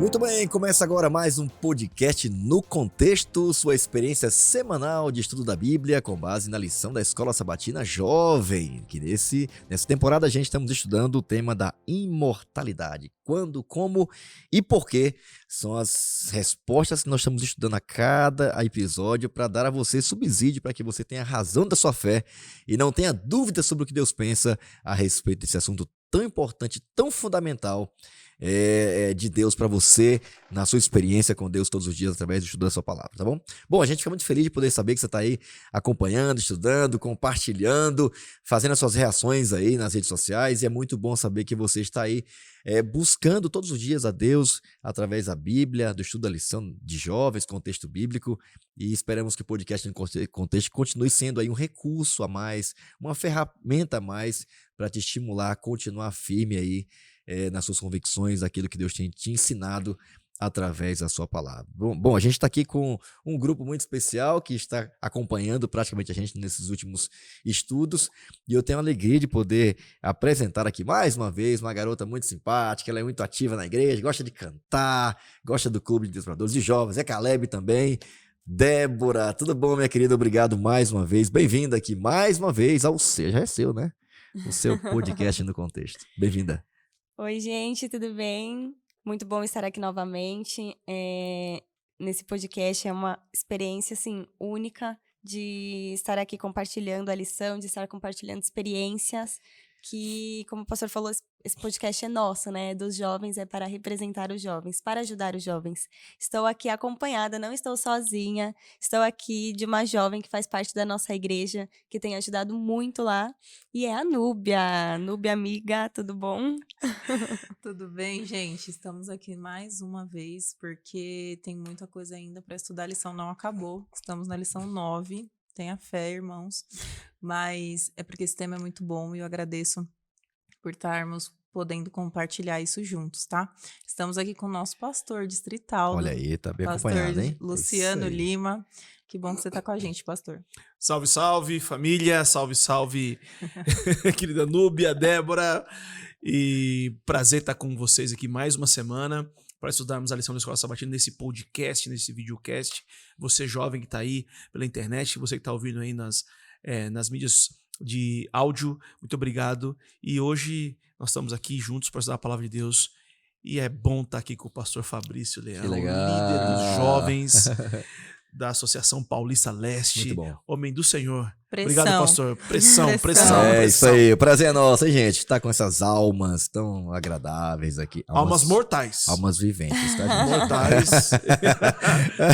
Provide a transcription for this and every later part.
Muito bem, começa agora mais um podcast no Contexto, sua experiência semanal de estudo da Bíblia com base na lição da Escola Sabatina Jovem, que nessa temporada a gente estamos estudando o tema da imortalidade. Quando, como e por quê são as respostas que nós estamos estudando a cada episódio para dar a você subsídio para que você tenha razão da sua fé e não tenha dúvida sobre o que Deus pensa a respeito desse assunto tão importante, tão fundamental de Deus para você, na sua experiência com Deus todos os dias, através do estudo da sua palavra, tá bom? Bom, a gente fica muito feliz de poder saber que você está aí acompanhando, estudando, compartilhando, fazendo as suas reações aí nas redes sociais, e é muito bom saber que você está aí buscando todos os dias a Deus através da Bíblia, do estudo da lição de jovens, contexto bíblico, e esperamos que o podcast no Contexto continue sendo aí um recurso a mais, uma ferramenta a mais para te estimular a continuar firme aí nas suas convicções, aquilo que Deus tem te ensinado através da sua palavra. Bom, a gente está aqui com um grupo muito especial que está acompanhando praticamente a gente nesses últimos estudos, e eu tenho a alegria de poder apresentar aqui mais uma vez uma garota muito simpática, ela é muito ativa na igreja, gosta de cantar, gosta do Clube de Desbravadores de Jovens, é Caleb também. Débora, tudo bom, minha querida? Obrigado mais uma vez, bem-vinda aqui mais uma vez ao seu, já é seu, né? O seu podcast no Contexto. Bem-vinda. Oi, gente, tudo bem? Muito bom estar aqui novamente. Nesse podcast é uma experiência, assim, única de estar aqui compartilhando a lição, de estar compartilhando experiências que, como o pastor falou, esse podcast é nosso, né? Dos jovens, é para representar os jovens, para ajudar os jovens. Estou aqui acompanhada, não estou sozinha, estou aqui de uma jovem que faz parte da nossa igreja, que tem ajudado muito lá, e é a Núbia. Núbia, amiga, tudo bom? Tudo bem, gente? Estamos aqui mais uma vez, porque tem muita coisa ainda para estudar, a lição não acabou, estamos na lição 9, tenha fé, irmãos, mas é porque esse tema é muito bom e eu agradeço por estarmos podendo compartilhar isso juntos, tá? Estamos aqui com o nosso pastor distrital. Olha aí, tá bem pastor acompanhado, hein? Luciano Lima. Que bom que você tá com a gente, pastor. Salve, salve, família. Salve, salve, querida Núbia, Débora. E prazer estar com vocês aqui mais uma semana para estudarmos a lição da Escola Sabatina nesse podcast, nesse videocast. Você jovem que tá aí pela internet, você que tá ouvindo aí nas mídias de áudio, muito obrigado. E hoje nós estamos aqui juntos para estudar a palavra de Deus. E é bom estar aqui com o pastor Fabrício Leão, líder dos jovens da Associação Paulista Leste. Muito bom. Homem do Senhor. Pressão. Obrigado, pastor. Pressão. Isso aí, o prazer é nosso, hein, gente? Tá com essas almas tão agradáveis aqui. Almas mortais. Almas viventes, tá, gente? Mortais.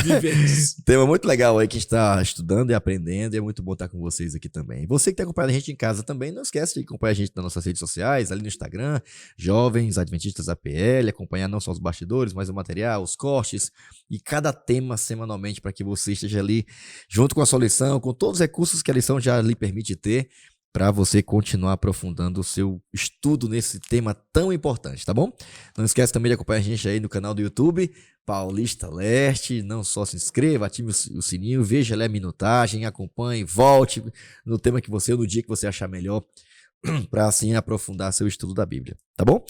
Viventes. Tema muito legal aí que a gente tá estudando e aprendendo, e é muito bom estar com vocês aqui também. Você que tem acompanhado a gente em casa também, não esquece de acompanhar a gente nas nossas redes sociais, ali no Instagram, Jovens Adventistas APL, acompanhar não só os bastidores, mas o material, os cortes e cada tema semanalmente para que você esteja ali junto com a sua lição, com todos os recursos que a lição já lhe permite ter, para você continuar aprofundando o seu estudo nesse tema tão importante, tá bom? Não esquece também de acompanhar a gente aí no canal do YouTube, Paulista Leste. Não só se inscreva, ative o sininho, veja ali a minutagem, acompanhe, volte no tema que você, no dia que você achar melhor, para assim aprofundar seu estudo da Bíblia, tá bom?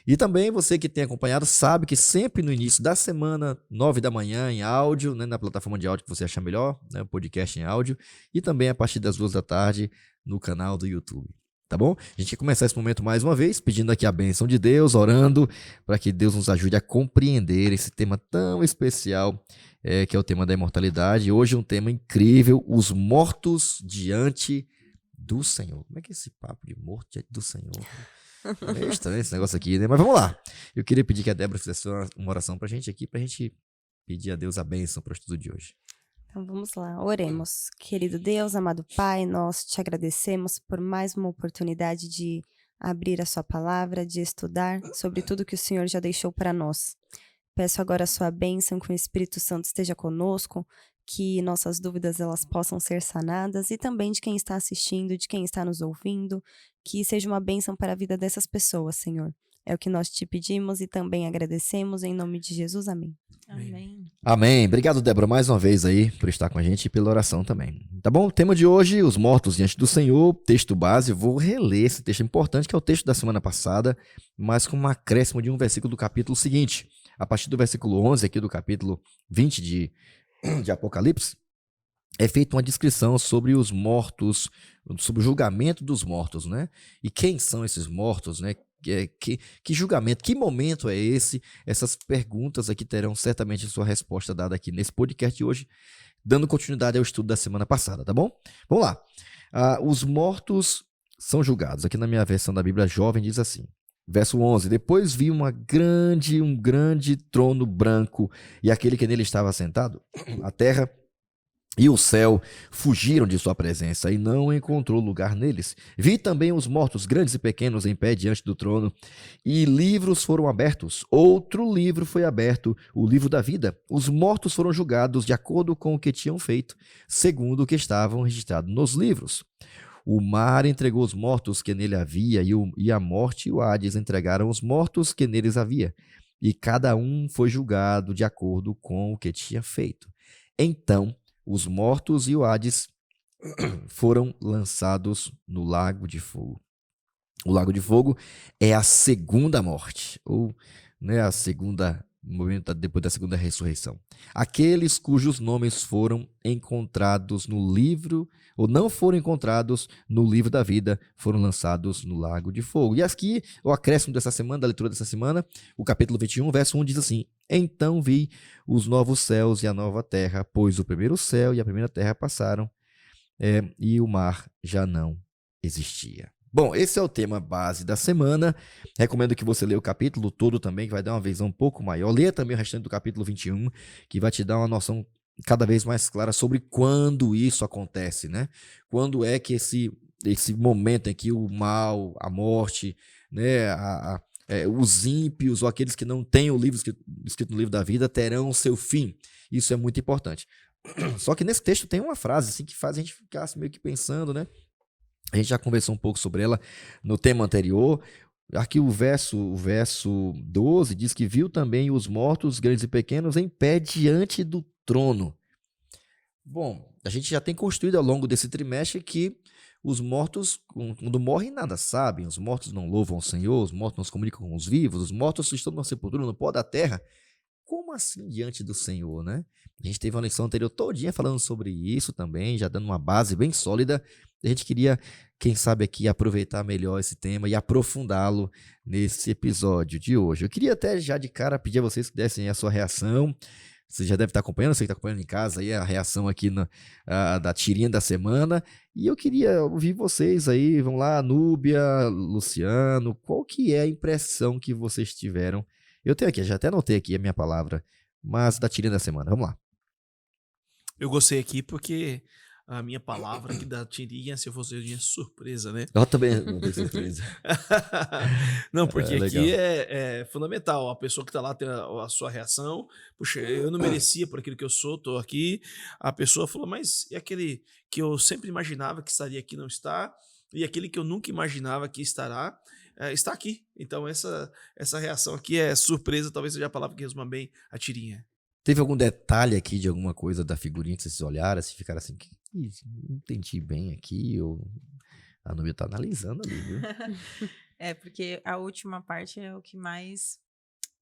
E também você que tem acompanhado sabe que sempre no início da semana, 9 da manhã em áudio, né, na plataforma de áudio que você achar melhor, né, o podcast em áudio, e também a partir das 2 da tarde no canal do YouTube, tá bom? A gente quer começar esse momento mais uma vez, pedindo aqui a bênção de Deus, orando para que Deus nos ajude a compreender esse tema tão especial, que é o tema da imortalidade. Hoje um tema incrível, os mortos diante do Senhor. Como é que é esse papo de morto diante do Senhor? É estranho esse negócio aqui, né? Mas vamos lá. Eu queria pedir que a Débora fizesse uma oração pra gente aqui, pra gente pedir a Deus a bênção para o estudo de hoje. Então vamos lá, oremos. Querido Deus, amado Pai, nós te agradecemos por mais uma oportunidade de abrir a sua palavra, de estudar sobre tudo que o Senhor já deixou para nós. Peço agora a sua bênção, que o Espírito Santo esteja conosco, que nossas dúvidas elas possam ser sanadas, e também de quem está assistindo, de quem está nos ouvindo, que seja uma bênção para a vida dessas pessoas, Senhor. É o que nós te pedimos e também agradecemos, em nome de Jesus, amém. Amém. Amém. Obrigado, Débora, mais uma vez aí por estar com a gente e pela oração também. Tá bom? O tema de hoje, os mortos diante do Senhor, texto base. Vou reler esse texto importante, que é o texto da semana passada, mas com um acréscimo de um versículo do capítulo seguinte. a partir do versículo 11 aqui do capítulo 20 de Apocalipse, é feita uma descrição sobre os mortos, sobre o julgamento dos mortos, né? E quem são esses mortos, né? Que julgamento, que momento é esse? Essas perguntas aqui terão certamente sua resposta dada aqui nesse podcast de hoje, dando continuidade ao estudo da semana passada, tá bom? Vamos lá. Os mortos são julgados. Aqui na minha versão da Bíblia Jovem diz assim, verso 11, depois vi um grande trono branco e aquele que nele estava sentado, a terra e o céu fugiram de sua presença e não encontrou lugar neles. Vi também os mortos, grandes e pequenos, em pé diante do trono, e livros foram abertos. Outro livro foi aberto, o livro da vida. Os mortos foram julgados de acordo com o que tinham feito, segundo o que estavam registrados nos livros. O mar entregou os mortos que nele havia, e a morte e o Hades entregaram os mortos que neles havia. E cada um foi julgado de acordo com o que tinha feito. Então, os mortos e o Hades foram lançados no lago de fogo. O lago de fogo é a segunda morte, ou né, a segunda momento depois da segunda ressurreição. Aqueles cujos nomes foram encontrados no livro, ou não foram encontrados no livro da vida, foram lançados no lago de fogo. E aqui, o acréscimo dessa semana, da leitura dessa semana, o capítulo 21, verso 1 diz assim, então vi os novos céus e a nova terra, pois o primeiro céu e a primeira terra passaram, e o mar já não existia. Bom, esse é o tema base da semana. Recomendo que você leia o capítulo todo também, que vai dar uma visão um pouco maior. Leia também o restante do capítulo 21, que vai te dar uma noção cada vez mais clara sobre quando isso acontece, né? Quando é que esse momento em que o mal, a morte, né, os ímpios ou aqueles que não têm o livro escrito no livro da vida terão o seu fim. Isso é muito importante. Só que nesse texto tem uma frase assim, que faz a gente ficar assim, meio que pensando, né? A gente já conversou um pouco sobre ela no tema anterior. Aqui o verso 12 diz que viu também os mortos, grandes e pequenos, em pé diante do trono. Bom, a gente já tem construído ao longo desse trimestre que os mortos, quando morrem, nada sabem. Os mortos não louvam o Senhor, os mortos não se comunicam com os vivos, os mortos estão na sepultura, no pó da terra. Como assim diante do Senhor, né? A gente teve uma lição anterior todinha falando sobre isso também, já dando uma base bem sólida. A gente queria, quem sabe aqui, aproveitar melhor esse tema e aprofundá-lo nesse episódio de hoje. Eu queria até já de cara pedir a vocês que dessem a sua reação. Você já deve estar acompanhando, você que está acompanhando em casa aí a reação aqui da tirinha da semana. E eu queria ouvir vocês aí, vamos lá, Núbia, Luciano, qual que é a impressão que vocês tiveram? Eu tenho aqui, já até anotei aqui a minha palavra, mas da tirinha da semana, vamos lá. Eu gostei aqui porque a minha palavra aqui da tirinha, se eu fosse eu, tinha surpresa, né? Eu também não tenho surpresa. Não, porque legal. aqui é fundamental. A pessoa que está lá tem a sua reação. Puxa, eu não merecia por aquilo que eu sou, estou aqui. A pessoa falou, mas e aquele que eu sempre imaginava que estaria aqui não está? E aquele que eu nunca imaginava que estará, está aqui. Então essa reação aqui é surpresa, talvez seja a palavra que resuma bem a tirinha. Teve algum detalhe aqui de alguma coisa da figurinha que vocês olharam, assim, ficaram assim, não entendi bem aqui, ou a Núbia tá analisando ali, viu? Porque a última parte é o que mais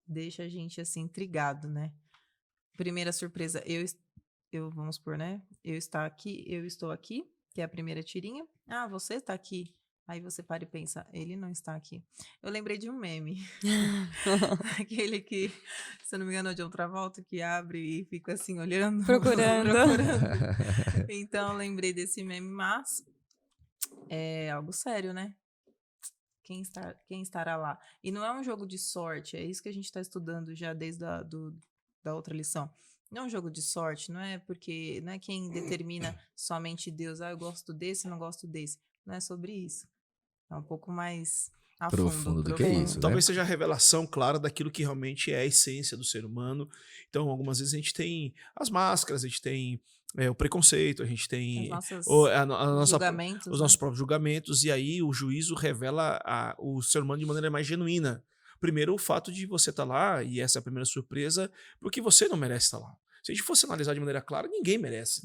deixa a gente, assim, intrigado, né? Primeira surpresa, eu vamos supor, né? Eu estou aqui, que é a primeira tirinha. Ah, você está aqui. Aí você para e pensa, ele não está aqui. Eu lembrei de um meme. Aquele que, se eu não me engano, é de outra volta, que abre e fica assim, olhando. Procurando. Então, eu lembrei desse meme, mas é algo sério, né? Quem estará lá? E não é um jogo de sorte, é isso que a gente está estudando já desde da outra lição. Não é um jogo de sorte, não é quem determina somente Deus, eu gosto desse, não gosto desse. Não é sobre isso. É um pouco mais profundo do que isso, né? Talvez seja a revelação clara daquilo que realmente é a essência do ser humano. Então, algumas vezes a gente tem as máscaras, a gente tem o preconceito, a gente tem julgamentos, os nossos próprios julgamentos, e aí o juízo revela o ser humano de maneira mais genuína. Primeiro, o fato de você estar lá, e essa é a primeira surpresa, porque você não merece estar lá. Se a gente fosse analisar de maneira clara, ninguém merece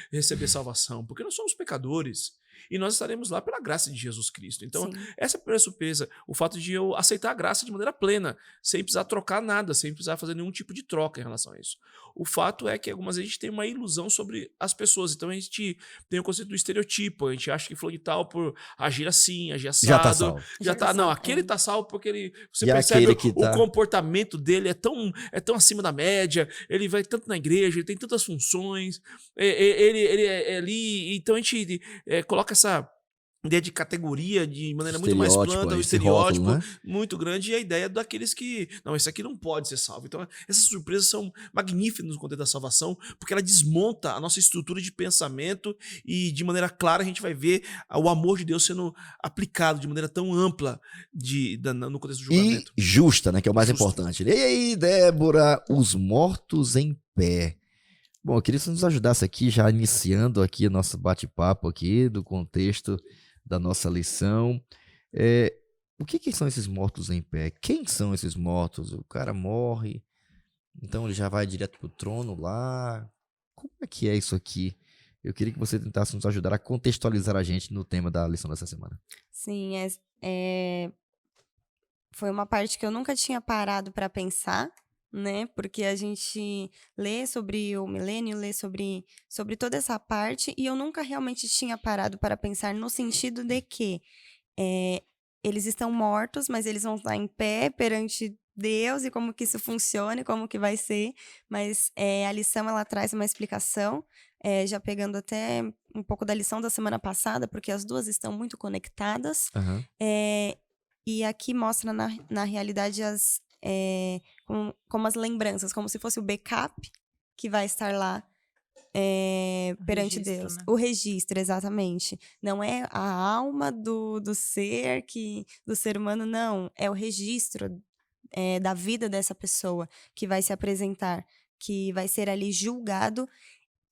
receber salvação, porque nós somos pecadores. e nós estaremos lá pela graça de Jesus Cristo. Então, Sim. essa é a primeira surpresa, o fato de eu aceitar a graça de maneira plena, sem precisar trocar nada, sem precisar fazer nenhum tipo de troca em relação a isso. O fato é que algumas vezes a gente tem uma ilusão sobre as pessoas, então a gente tem o conceito do estereotipo, a gente acha que fulano de tal por agir assim, agir assado, Já tá salvo. já Já tá, tá não, salvo, aquele é. tá salvo porque você E percebe aquele que o tá- comportamento dele é tão acima da média, ele vai tanto na igreja, ele tem tantas funções, ele é ali, então a gente coloca essa ideia de categoria de maneira muito mais Estereótipo, plana, o esse estereótipo rótulo, né? muito grande, e a ideia daqueles que, não, esse aqui não pode ser salvo. Então, essas surpresas são magníficas no contexto da salvação, porque ela desmonta a nossa estrutura de pensamento e, de maneira clara, a gente vai ver o amor de Deus sendo aplicado de maneira tão ampla no contexto do E julgamento. justa, né? Que é o mais Justo. importante. E aí, Débora, os mortos em pé. Bom, eu queria que você nos ajudasse aqui, já iniciando aqui o nosso bate-papo aqui, do contexto da nossa lição. O que são esses mortos em pé? Quem são esses mortos? O cara morre, então ele já vai direto pro trono lá. Como é que é isso aqui? Eu queria que você tentasse nos ajudar a contextualizar a gente no tema da lição dessa semana. Sim, foi uma parte que eu nunca tinha parado para pensar, né? Porque a gente lê sobre o milênio, lê sobre toda essa parte, e eu nunca realmente tinha parado para pensar no sentido de que eles estão mortos, mas eles vão estar em pé perante Deus, e como que isso funciona, e como que vai ser. Mas a lição, ela traz uma explicação, já pegando até um pouco da lição da semana passada, porque as duas estão muito conectadas. Aham. E aqui mostra na realidade como as lembranças, como se fosse o backup que vai estar lá perante registro, Deus. né? O registro, exatamente. Não é a alma do ser, do ser humano, não. É o registro da vida dessa pessoa que vai se apresentar, que vai ser ali julgado.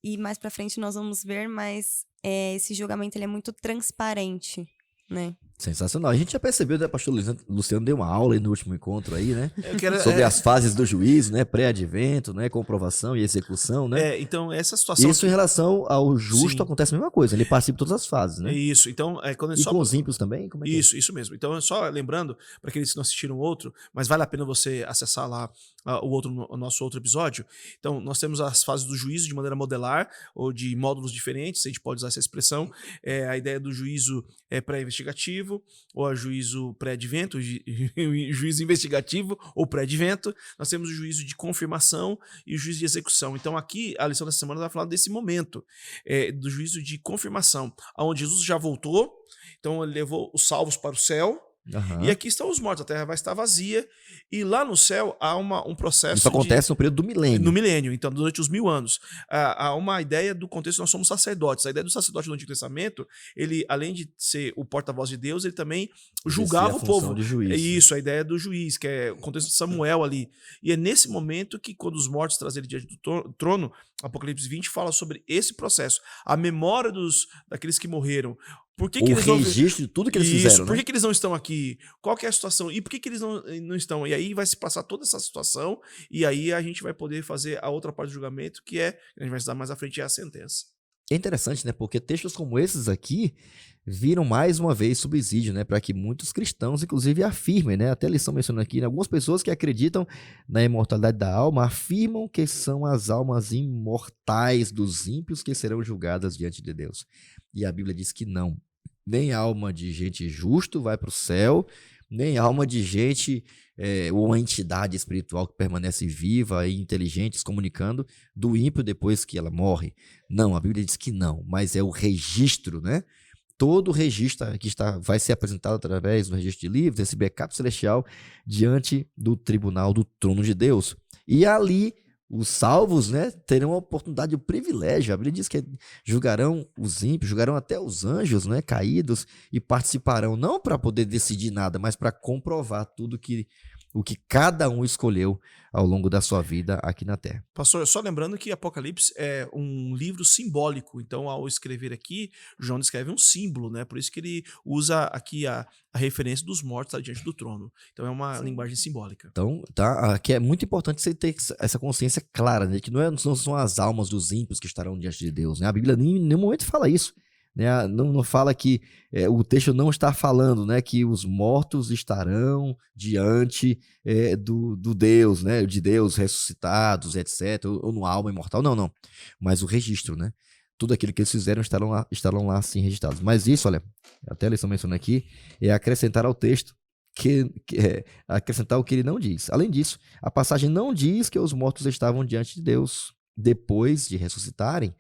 E mais pra frente nós vamos ver, mas esse julgamento ele é muito transparente, né? Sensacional. A gente já percebeu, né, pastor Luciano deu uma aula aí no último encontro aí, né? Eu quero, Sobre as fases do juízo, né? Pré-advento, né? Comprovação e execução, né? então, essa situação... Isso em relação ao justo Sim. acontece a mesma coisa. Ele participa de todas as fases, né? Isso, então, quando E com os ímpios também? Como é que é? Isso mesmo. Então, só lembrando, para aqueles que não assistiram o outro, mas vale a pena você acessar lá o nosso outro episódio. Então, nós temos as fases do juízo de maneira modelar, ou de módulos diferentes, a gente pode usar essa expressão. A ideia do juízo pré-investigativo, ou a juízo pré-advento, juízo investigativo ou pré-advento. Nós temos o juízo de confirmação e o juízo de execução. Então, aqui, a lição dessa semana vai falar desse momento, do juízo de confirmação, onde Jesus já voltou. Então ele levou os salvos para o céu. Aham. E aqui estão os mortos, a terra vai estar vazia. E lá no céu há um processo. Isso acontece no período do milênio. No milênio, então, durante os 1000 anos. Há uma ideia do contexto, nós somos sacerdotes. A ideia do sacerdote no Antigo Testamento, ele, além de ser o porta-voz de Deus, ele também julgava Exercia a o função povo. de juiz. É isso, a ideia do juiz, que é o contexto de Samuel ali. E é nesse momento que, quando os mortos trazem ele diante do trono, Apocalipse 20 fala sobre esse processo. A memória daqueles que morreram. Por que O eles não... registro de tudo que eles Isso, fizeram, por né? que eles não estão aqui? Qual que é a situação? E por que eles não estão? E aí vai se passar toda essa situação, e aí a gente vai poder fazer a outra parte do julgamento, que a gente vai estudar mais à frente, é a sentença. É interessante, né? Porque textos como esses aqui viram mais uma vez subsídio, né? Para que muitos cristãos, inclusive, afirmem, né? Até a lição menciona aqui, né? Algumas pessoas que acreditam na imortalidade da alma afirmam que são as almas imortais dos ímpios que serão julgadas diante de Deus. E a Bíblia diz que não. Nem alma de gente justo vai para o céu, nem alma de gente ou uma entidade espiritual que permanece viva e inteligente, se comunicando do ímpio depois que ela morre. Não, a Bíblia diz que não, mas é o registro, né? Todo o registro que vai ser apresentado através do registro de livros, esse backup celestial, diante do tribunal do trono de Deus. E ali, os salvos, né, terão a oportunidade, o privilégio. A Bíblia diz que julgarão os ímpios, julgarão até os anjos, né, caídos, e participarão não para poder decidir nada, mas para comprovar tudo o que cada um escolheu ao longo da sua vida aqui na Terra. Pastor, só lembrando que Apocalipse é um livro simbólico, então ao escrever aqui, João descreve um símbolo, né? Por isso que ele usa aqui a referência dos mortos diante do trono. Então é uma linguagem simbólica. Então, tá, aqui é muito importante você ter essa consciência clara, né? Que não são as almas dos ímpios que estarão diante de Deus, né? A Bíblia em nenhum momento fala isso. né? Não fala que o texto não está falando, né, que os mortos estarão diante do Deus, né, de Deus ressuscitados, etc, ou no alma imortal, não, mas o registro, né, tudo aquilo que eles fizeram estarão lá assim registrados. Mas isso, olha, até a lição mencionando aqui, é acrescentar ao texto acrescentar o que ele não diz. Além disso, a passagem não diz que os mortos estavam diante de Deus depois de ressuscitarem.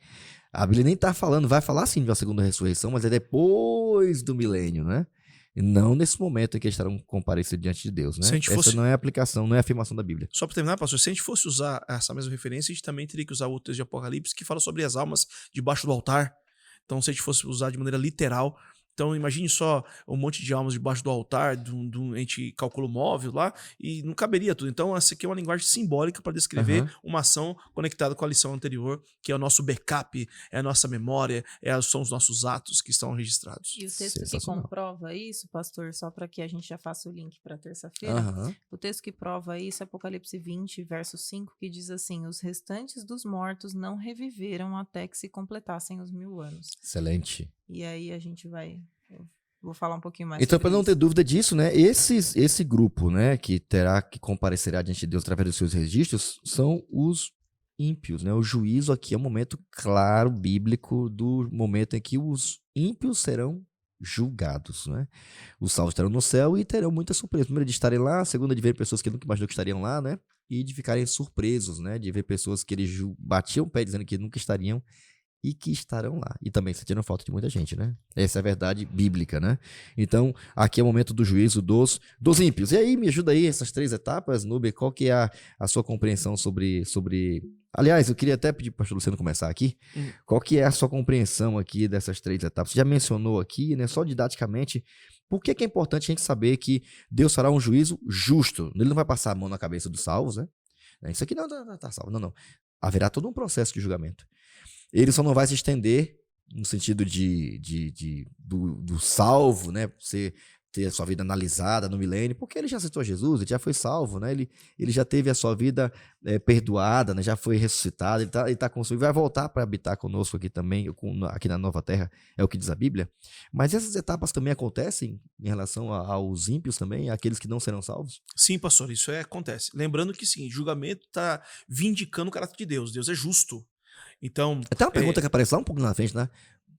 A Bíblia nem está falando, vai falar sim de uma segunda ressurreição, mas é depois do milênio, né? E não nesse momento em que eles estarão comparecidos diante de Deus, né? Essa não é a aplicação, não é a afirmação da Bíblia. Só para terminar, pastor, se a gente fosse usar essa mesma referência, a gente também teria que usar o texto de Apocalipse que fala sobre as almas debaixo do altar. Então, se a gente fosse usar de maneira literal, então imagine só um monte de almas debaixo do altar, a gente calcula o móvel lá, e não caberia tudo. Então, essa aqui é uma linguagem simbólica para descrever uma ação conectada com a lição anterior, que é o nosso backup, é a nossa memória, são os nossos atos que estão registrados. E o texto que comprova isso, pastor, só para que a gente já faça o link para terça-feira, o texto que prova isso é Apocalipse 20, verso 5, que diz assim: os restantes dos mortos não reviveram até que se completassem os 1000 anos. Excelente. E aí a gente vou falar um pouquinho mais. Então, para não ter dúvida disso, né, esse grupo, né, que comparecerá diante de Deus através dos seus registros, são os ímpios, né? O juízo aqui é um momento claro, bíblico, do momento em que os ímpios serão julgados, né? Os salvos estarão no céu e terão muitas surpresas. Primeiro, de estarem lá; segunda, de ver pessoas que nunca imaginou que estariam lá, né? E de ficarem surpresos, né? De ver pessoas que eles batiam o pé dizendo que nunca estariam e que estarão lá. E também sentindo falta de muita gente, né? Essa é a verdade bíblica, né? Então, aqui é o momento do juízo dos ímpios. E aí, me ajuda aí, essas 3 etapas, Nube, qual que é a sua compreensão sobre... Aliás, eu queria até pedir para o pastor Luciano começar aqui. Qual que é a sua compreensão aqui dessas 3 etapas? Você já mencionou aqui, né? Só didaticamente, por que é importante a gente saber que Deus fará um juízo justo? Ele não vai passar a mão na cabeça dos salvos, né? Isso aqui não está salvo, não. Haverá todo um processo de julgamento. Ele só não vai se estender no sentido do salvo, né? Você ter a sua vida analisada no milênio, porque ele já aceitou Jesus, ele já foi salvo, né? Ele já teve a sua vida perdoada, né? Já foi ressuscitado, ele tá com vai voltar para habitar conosco aqui também, aqui na nova terra, é o que diz a Bíblia. Mas essas etapas também acontecem em relação aos ímpios também, àqueles que não serão salvos? Sim, pastor, isso acontece. Lembrando que, sim, julgamento está vindicando o caráter de Deus. Deus é justo. Então, até uma pergunta que aparece lá um pouco na frente, né?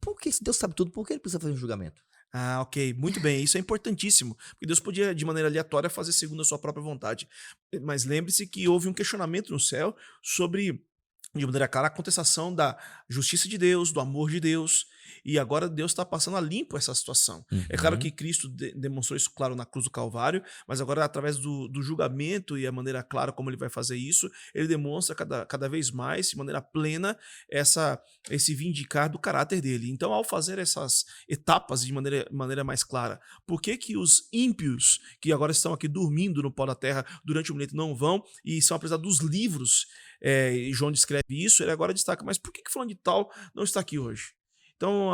Por que, se Deus sabe tudo, por que ele precisa fazer um julgamento? Ah, ok. Muito bem. Isso é importantíssimo. Porque Deus podia, de maneira aleatória, fazer segundo a sua própria vontade. Mas lembre-se que houve um questionamento no céu sobre, de maneira clara, a contestação da justiça de Deus, do amor de Deus. E agora Deus está passando a limpo essa situação. É claro que Cristo demonstrou isso, claro, na cruz do Calvário, mas agora, através do julgamento e a maneira clara como ele vai fazer isso, ele demonstra cada vez mais, de maneira plena, esse vindicar do caráter dele. Então, ao fazer essas etapas de maneira mais clara, por que os ímpios, que agora estão aqui dormindo no pó da terra durante o milênio, não vão e são apresentados dos livros, João descreve isso, ele agora destaca, mas por que fulano de tal não está aqui hoje? Então,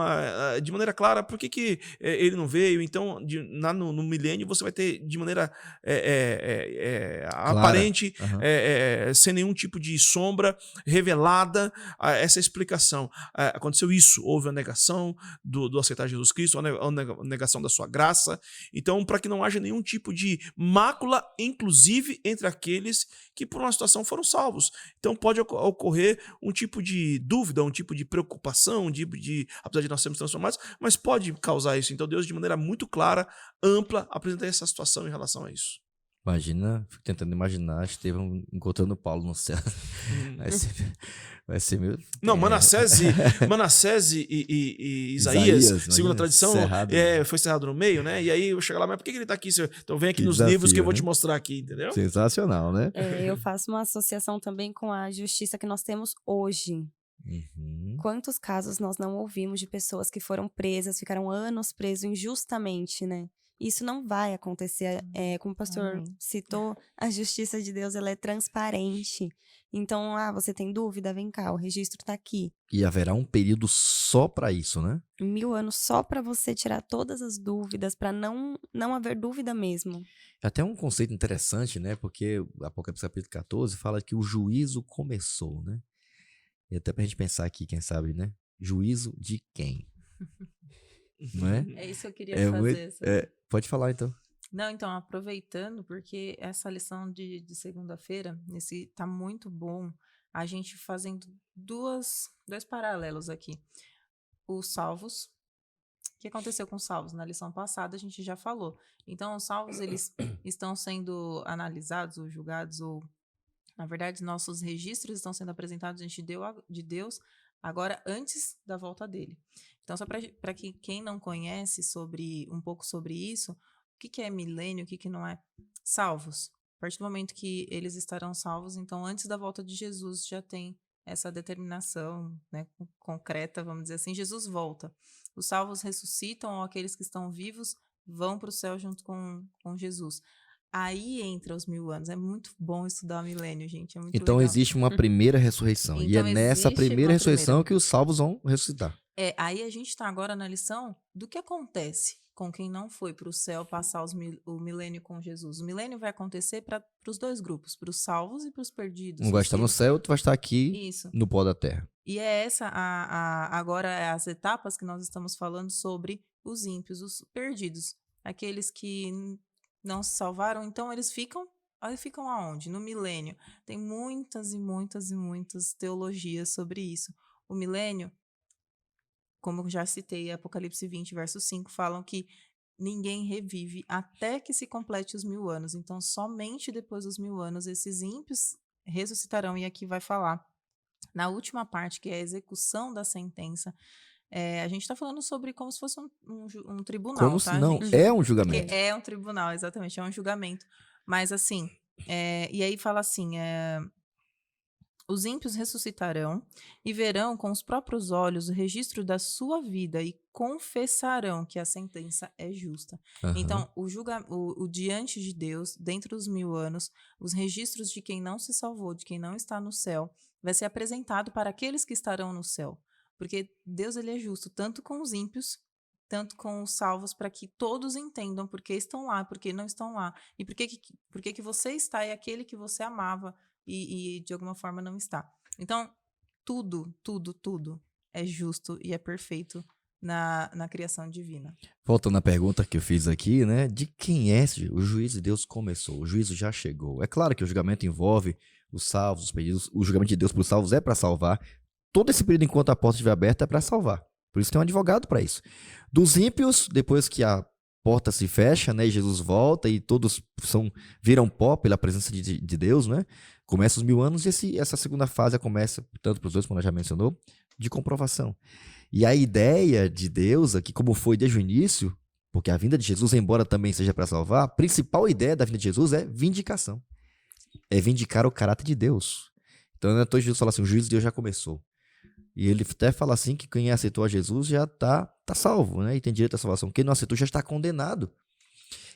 de maneira clara, por que ele não veio? Então, no milênio, você vai ter de maneira aparente, sem nenhum tipo de sombra, revelada essa explicação. Aconteceu isso, houve a negação do aceitar Jesus Cristo, a negação da sua graça. Então, para que não haja nenhum tipo de mácula, inclusive entre aqueles que por uma situação foram salvos. Então, pode ocorrer um tipo de dúvida, um tipo de preocupação, apesar de nós sermos transformados, mas pode causar isso. Então Deus, de maneira muito clara, ampla, apresenta essa situação em relação a isso. Imagina, fico tentando imaginar Estevão encontrando Paulo no céu. Vai ser meu... Não, Manassés e Isaías, segundo a tradição, foi cerrado no meio, né? E aí eu chego lá, mas por que ele tá aqui? Então vem aqui nos livros que eu vou te mostrar aqui, entendeu? Sensacional, né? Eu faço uma associação também com a justiça que nós temos hoje. Quantos casos nós não ouvimos de pessoas que foram presas, ficaram anos presas injustamente, né? Isso não vai acontecer, como o pastor citou, a justiça de Deus, ela é transparente. Então, você tem dúvida? Vem cá, o registro está aqui. E haverá um período só para isso, né? 1000 anos só para você tirar todas as dúvidas, para não haver dúvida mesmo. Até um conceito interessante, né? Porque o Apocalipse capítulo 14 fala que o juízo começou, né? E até pra gente pensar aqui, quem sabe, né? Juízo de quem? não é? É isso que eu queria É fazer. muito, pode falar, então. Não, então, aproveitando, porque essa lição de segunda-feira, tá muito bom a gente fazendo dois paralelos aqui. Os salvos. O que aconteceu com os salvos? Na lição passada a gente já falou. Então, os salvos, eles estão sendo analisados ou julgados, ou, na verdade, nossos registros estão sendo apresentados diante de Deus agora antes da volta dele. Então, só para quem não conhece um pouco sobre isso, o que é milênio, o que não é? Salvos. A partir do momento que eles estarão salvos, então, antes da volta de Jesus, já tem essa determinação, né, concreta, vamos dizer assim, Jesus volta. Os salvos ressuscitam, ou aqueles que estão vivos vão para o céu junto com Jesus. Aí entra os 1000 anos. É muito bom estudar o milênio, gente. É muito Então legal. existe uma primeira ressurreição. E é Então, nessa existe primeira uma ressurreição primeira. que os salvos vão ressuscitar. Aí a gente está agora na lição do que acontece com quem não foi para o céu passar o milênio com Jesus. O milênio vai acontecer para os dois grupos, para os salvos e para os perdidos. Um vai estar no céu, outro vai estar aqui Isso. no pó da terra. E é essa agora as etapas que nós estamos falando sobre os ímpios, os perdidos, aqueles que não se salvaram. Então eles ficam aonde? No milênio. Tem muitas e muitas e muitas teologias sobre isso. O milênio, como eu já citei, Apocalipse 20, verso 5, falam que ninguém revive até que se complete os 1000 anos. Então, somente depois dos 1000 anos, esses ímpios ressuscitarão. E aqui vai falar, na última parte, que é a execução da sentença, a gente está falando sobre como se fosse um tribunal, Como tá, se não, gente? é um julgamento. Porque é um tribunal, exatamente, é um julgamento. Mas, assim, e aí fala assim, os ímpios ressuscitarão e verão com os próprios olhos o registro da sua vida e confessarão que a sentença é justa. Aham. Então, o diante de Deus, dentro dos 1000 anos, os registros de quem não se salvou, de quem não está no céu, vai ser apresentado para aqueles que estarão no céu. Porque Deus, ele é justo, tanto com os ímpios, tanto com os salvos, para que todos entendam por que estão lá, por que não estão lá, e por que você está e aquele que você amava e de alguma forma não está. Então, tudo é justo e é perfeito na criação divina. Voltando à pergunta que eu fiz aqui, né? De quem é esse? O juízo de Deus começou, o juízo já chegou. É claro que o julgamento envolve os salvos, os perdidos. O julgamento de Deus para os salvos é para salvar. Todo esse período enquanto a porta estiver aberta é para salvar. Por isso tem um advogado para isso. Dos ímpios, depois que a porta se fecha, né? E Jesus volta e todos viram pó pela presença de Deus, né? Começa os 1000 anos e essa segunda fase começa, tanto para os dois, como já mencionou, de comprovação. E a ideia de Deus aqui, como foi desde o início, porque a vinda de Jesus, embora também seja para salvar, a principal ideia da vinda de Jesus é vindicação. É vindicar o caráter de Deus. Então, então Jesus fala assim, o juízo de Deus já começou. E ele até fala assim que quem aceitou a Jesus já tá salvo, né? E tem direito à salvação. Quem não aceitou já está condenado.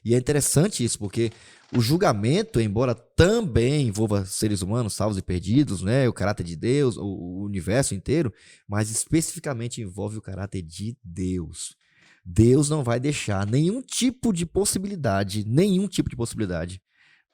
E é interessante isso, porque o julgamento, embora também envolva seres humanos, salvos e perdidos, né, o caráter de Deus, o universo inteiro, mas especificamente envolve o caráter de Deus. Deus não vai deixar nenhum tipo de possibilidade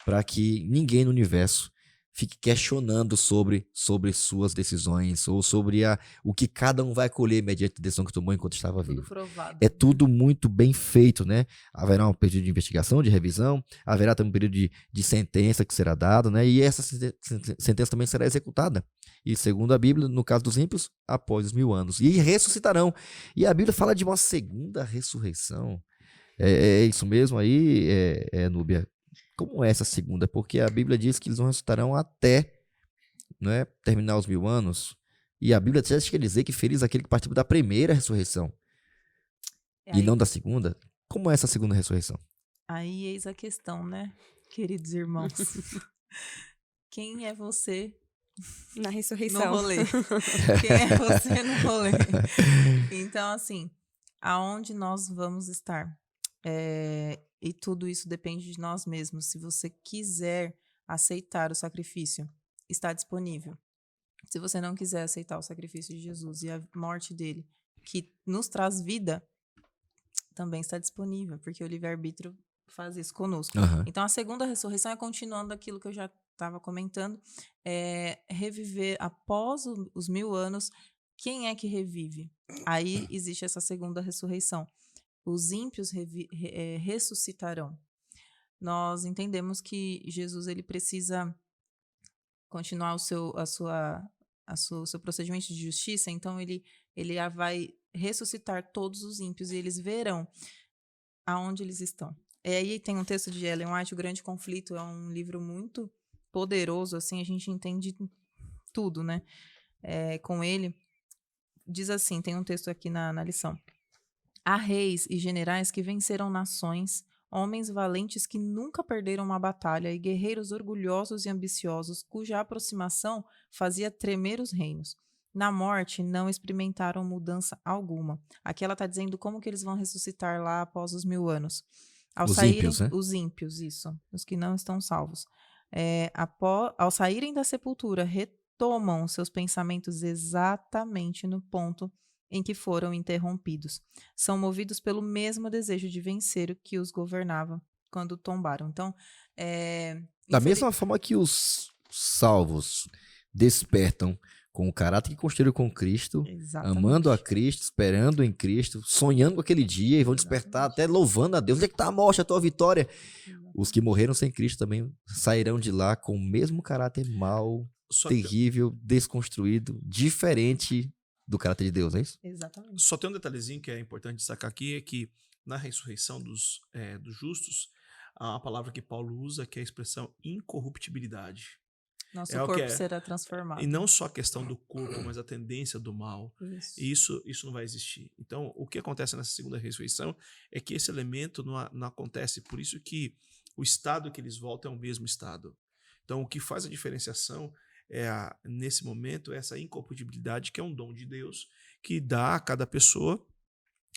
para que ninguém no universo fique questionando sobre suas decisões ou sobre o que cada um vai colher mediante a decisão que tomou enquanto estava Tudo vivo. provado. É tudo muito bem feito, né? Haverá um período de investigação, de revisão, haverá também um período de sentença que será dado, né? E essa sentença também será executada. E segundo a Bíblia, no caso dos ímpios, após os 1000 anos. E ressuscitarão. E a Bíblia fala de uma segunda ressurreição. É isso mesmo aí, Núbia? Como é essa segunda? Porque a Bíblia diz que eles não ressuscitarão até, né, terminar os 1000 anos. E a Bíblia até quer dizer que feliz é aquele que participou da primeira ressurreição. E não da segunda. Como é essa segunda ressurreição? Aí eis a questão, né, queridos irmãos? Quem é você Na no ressurreição. rolê? Quem é você no rolê? Então, assim, aonde nós vamos estar? E tudo isso depende de nós mesmos. Se você quiser aceitar o sacrifício, está disponível. Se você não quiser aceitar o sacrifício de Jesus e a morte dele, que nos traz vida, também está disponível, porque o livre-arbítrio faz isso conosco. Uhum. Então, a segunda ressurreição é continuando aquilo que eu já estava comentando, reviver após os 1000 anos, quem é que revive? Aí existe essa segunda ressurreição. Os ímpios ressuscitarão. Nós entendemos que Jesus ele precisa continuar o seu procedimento de justiça, então ele vai ressuscitar todos os ímpios e eles verão aonde eles estão. E aí tem um texto de Ellen White, O Grande Conflito, é um livro muito poderoso, assim, a gente entende tudo, né? Com ele, diz assim, tem um texto aqui na lição. Há reis e generais que venceram nações, homens valentes que nunca perderam uma batalha e guerreiros orgulhosos e ambiciosos cuja aproximação fazia tremer os reinos. Na morte, não experimentaram mudança alguma. Aqui ela está dizendo como que eles vão ressuscitar lá após os 1000 anos. Ímpios, né? Os ímpios, isso. Os que não estão salvos. Ao saírem da sepultura, retomam seus pensamentos exatamente no ponto em que foram interrompidos. São movidos pelo mesmo desejo de vencer o que os governava quando tombaram. Então, da mesma forma que os salvos despertam com o caráter que construíram com Cristo, exatamente. Amando a Cristo, esperando em Cristo, sonhando com aquele dia e vão despertar até louvando a Deus. Onde é que está a morte, a tua vitória? Os que morreram sem Cristo também sairão de lá com o mesmo caráter mau, terrível, desconstruído, diferente do caráter de Deus, é isso? Exatamente. Só tem um detalhezinho que é importante destacar aqui, é que na ressurreição dos justos, há uma palavra que Paulo usa, que é a expressão incorruptibilidade. Nosso corpo será transformado. E não só a questão do corpo, mas a tendência do mal. Isso não vai existir. Então, o que acontece nessa segunda ressurreição é que esse elemento não acontece. Por isso que o estado que eles voltam é o mesmo estado. Então, o que faz a diferenciação nesse momento, essa incorruptibilidade, que é um dom de Deus, que dá a cada pessoa,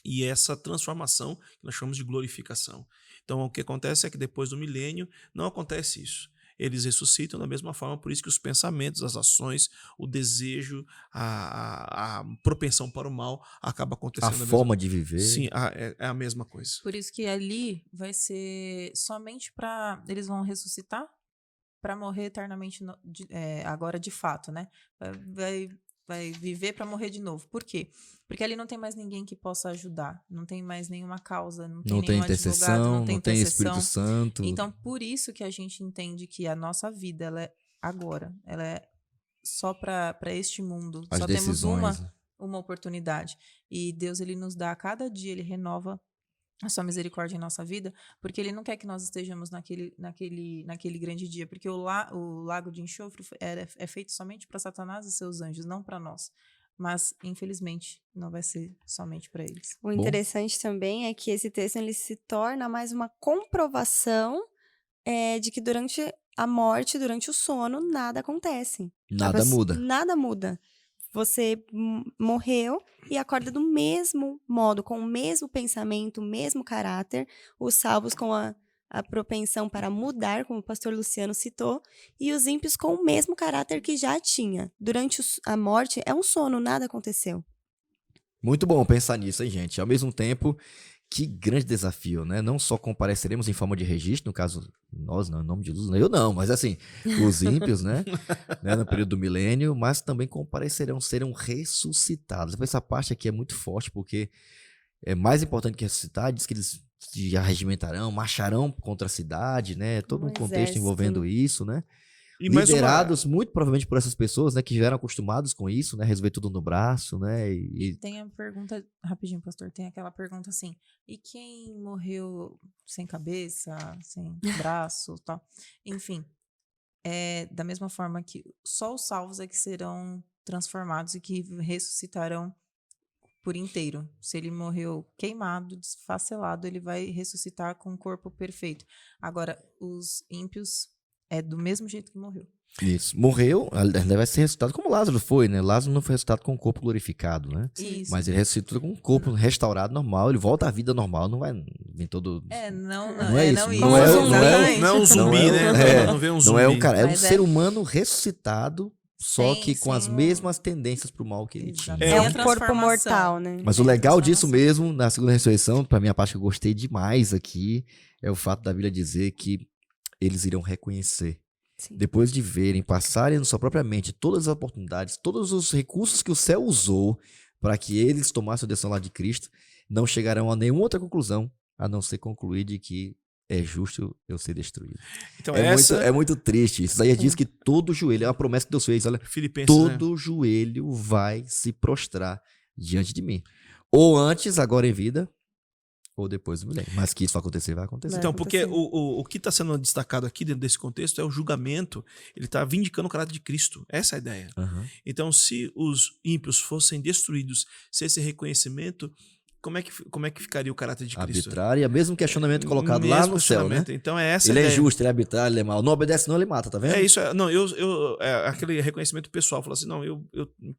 e essa transformação que nós chamamos de glorificação. Então, o que acontece é que depois do milênio não acontece isso. Eles ressuscitam da mesma forma, por isso que os pensamentos, as ações, o desejo, a propensão para o mal acaba acontecendo. A forma de viver. Sim, é a mesma coisa. Por isso que ali vai ser somente para... Eles vão ressuscitar para morrer eternamente, agora de fato, né? Vai viver para morrer de novo. Por quê? Porque ali não tem mais ninguém que possa ajudar. Não tem mais nenhuma causa, não tem nenhum advogado, não tem Espírito Santo. Então, por isso que a gente entende que a nossa vida, ela é agora. Ela é só para este mundo. As só decisões. temos uma oportunidade. E Deus, ele nos dá, a cada dia, ele renova a sua misericórdia em nossa vida, porque ele não quer que nós estejamos naquele grande dia, porque o lago de enxofre é feito somente para Satanás e seus anjos, não para nós. Mas, infelizmente, não vai ser somente para eles. O interessante também é que esse texto ele se torna mais uma comprovação de que durante a morte, durante o sono, nada acontece. Nada muda. Nada muda. Você morreu e acorda do mesmo modo, com o mesmo pensamento, o mesmo caráter, os salvos com a propensão para mudar, como o pastor Luciano citou, e os ímpios com o mesmo caráter que já tinha. Durante a morte, é um sono, nada aconteceu. Muito bom pensar nisso, hein, gente? Ao mesmo tempo, que grande desafio, né? Não só compareceremos em forma de registro, no caso, nós não, em nome de Jesus, eu não, mas assim, os ímpios, né? No período do milênio, mas também serão ressuscitados. Essa parte aqui é muito forte, porque é mais importante que ressuscitar, diz que eles se arregimentarão, marcharão contra a cidade, né? Todo um contexto envolvendo isso, né? E liderados muito provavelmente por essas pessoas, né, que já eram acostumados com isso, né, resolver tudo no braço, né, Tem a pergunta, rapidinho, pastor, tem aquela pergunta assim, e quem morreu sem cabeça, sem braço, tal, enfim, da mesma forma que só os salvos é que serão transformados e que ressuscitarão por inteiro. Se ele morreu queimado, desfacelado, ele vai ressuscitar com um corpo perfeito. Agora, os ímpios é do mesmo jeito que morreu. Isso. Morreu, ele vai ser ressuscitado como Lázaro foi, né? Lázaro não foi ressuscitado com o corpo glorificado, né? Isso. Mas ele ressuscitou com o corpo restaurado normal, ele volta à vida normal, não vai vir todo... Não é isso. isso. Não é um zumbi, né? Não vê um zumbi. Não é um cara, é um ser humano ressuscitado, só que com as mesmas tendências pro mal que ele tinha. É um corpo mortal, né? Mas o legal disso mesmo, na segunda ressurreição, pra mim a parte que eu gostei demais aqui, é o fato da Bíblia dizer que eles irão reconhecer Sim. depois de verem, passarem na sua própria mente todas as oportunidades, todos os recursos que o céu usou para que eles tomassem a decisão lá de Cristo, não chegarão a nenhuma outra conclusão, a não ser concluir de que é justo eu ser destruído. Então, É muito triste. Isso aí diz que todo joelho, é uma promessa que Deus fez, olha, Filipenses, né? todo joelho vai se prostrar diante de mim. Ou antes, agora em vida, ou depois do milênio. Mas que isso vai acontecer, vai acontecer. Então, porque acontecer. o que está sendo destacado aqui dentro desse contexto é o julgamento. Ele está vindicando o caráter de Cristo. Essa é a ideia. Aham. Então, se os ímpios fossem destruídos, se esse reconhecimento, como é que ficaria o caráter de Cristo? Arbitrário, é o mesmo questionamento colocado lá Mesmo no céu, né? questionamento. Então, é essa a Ele é ideia. injusto, ele é arbitrário, ele é mau. Não obedece não, ele mata, tá vendo? É isso, não, aquele reconhecimento pessoal, falar assim, não,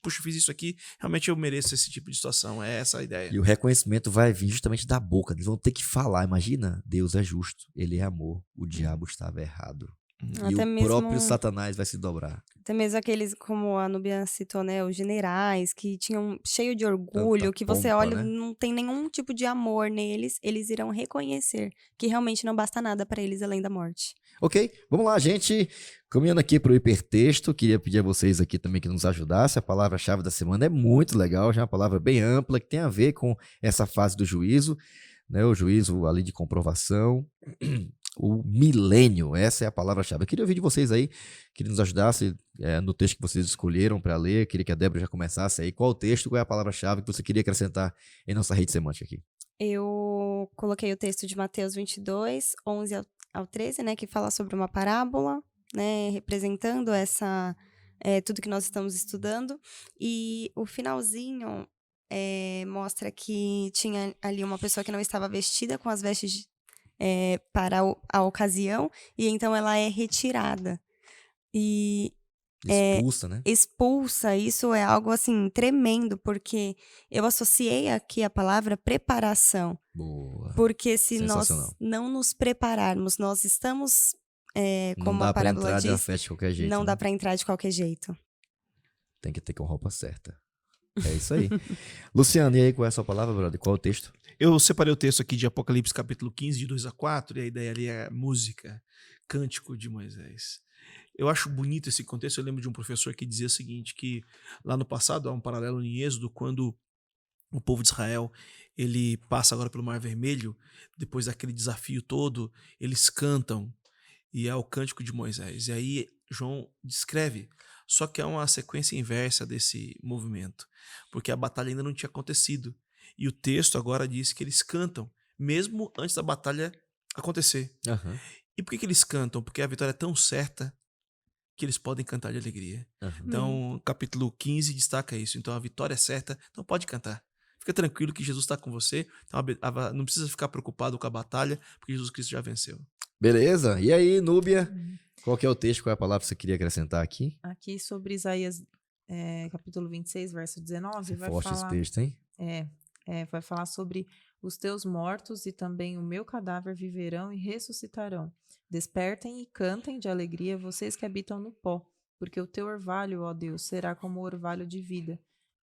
puxa, fiz isso aqui, realmente eu mereço esse tipo de situação, é essa a ideia. E o reconhecimento vai vir justamente da boca. Eles vão ter que falar. Imagina, Deus é justo, ele é amor, o diabo estava errado. E Até o mesmo- próprio Satanás vai se dobrar. Até mesmo aqueles, como a Núbia citou, né? Os generais que tinham cheio de orgulho, Tanta que você pompa, olha, né? não tem nenhum tipo de amor neles, eles irão reconhecer que realmente não basta nada para eles além da morte. Ok, vamos lá, gente. Caminhando aqui para o hipertexto, queria pedir a vocês aqui também que nos ajudassem. A palavra-chave da semana é muito legal, já é uma palavra bem ampla, que tem a ver com essa fase do juízo, né? O juízo ali de comprovação, o milênio, essa é a palavra-chave. Eu queria ouvir de vocês aí, queria nos ajudasse no texto que vocês escolheram para ler. Queria que a Débora já começasse aí. Qual o texto, qual é a palavra-chave que você queria acrescentar em nossa rede semântica aqui? Eu coloquei o texto de Mateus 22, 11 ao 13, né? Que fala sobre uma parábola, né? Representando tudo que nós estamos estudando. E o finalzinho mostra que tinha ali uma pessoa que não estava vestida com as vestes para a ocasião, e então ela é retirada. E Expulsa, né? expulsa, isso é algo assim tremendo, porque eu associei aqui a palavra preparação. Boa. Porque se nós Sensacional. não nos prepararmos, nós estamos, Não como dá a para parábola entrar de uma diz, festa de qualquer jeito. não né? dá para entrar de qualquer jeito. Tem que ter com a roupa certa. É isso aí. Luciano, e aí, qual é a sua palavra, brother? Qual é o texto? Eu separei o texto aqui de Apocalipse capítulo 15, de 2 a 4, e a ideia ali é música, cântico de Moisés. Eu acho bonito esse contexto. Eu lembro de um professor que dizia o seguinte, que lá no passado há um paralelo em Êxodo, quando o povo de Israel ele passa agora pelo Mar Vermelho, depois daquele desafio todo, eles cantam, e é o cântico de Moisés. E aí João descreve, só que é uma sequência inversa desse movimento, porque a batalha ainda não tinha acontecido. E o texto agora diz que eles cantam, mesmo antes da batalha acontecer. Aham. E por que eles cantam? Porque a vitória é tão certa que eles podem cantar de alegria. Então, capítulo 15 destaca isso. Então, a vitória é certa, então pode cantar. Fica tranquilo que Jesus está com você. Então, não precisa ficar preocupado com a batalha, porque Jesus Cristo já venceu. Beleza? E aí, Núbia? Qual que é o texto? Qual é a palavra que você queria acrescentar aqui? Aqui sobre Isaías, capítulo 26, verso 19, vai Forte esse falar... texto, hein? Vai falar sobre os teus mortos e também o meu cadáver viverão e ressuscitarão. Despertem e cantem de alegria vocês que habitam no pó, porque o teu orvalho, ó Deus, será como o orvalho de vida,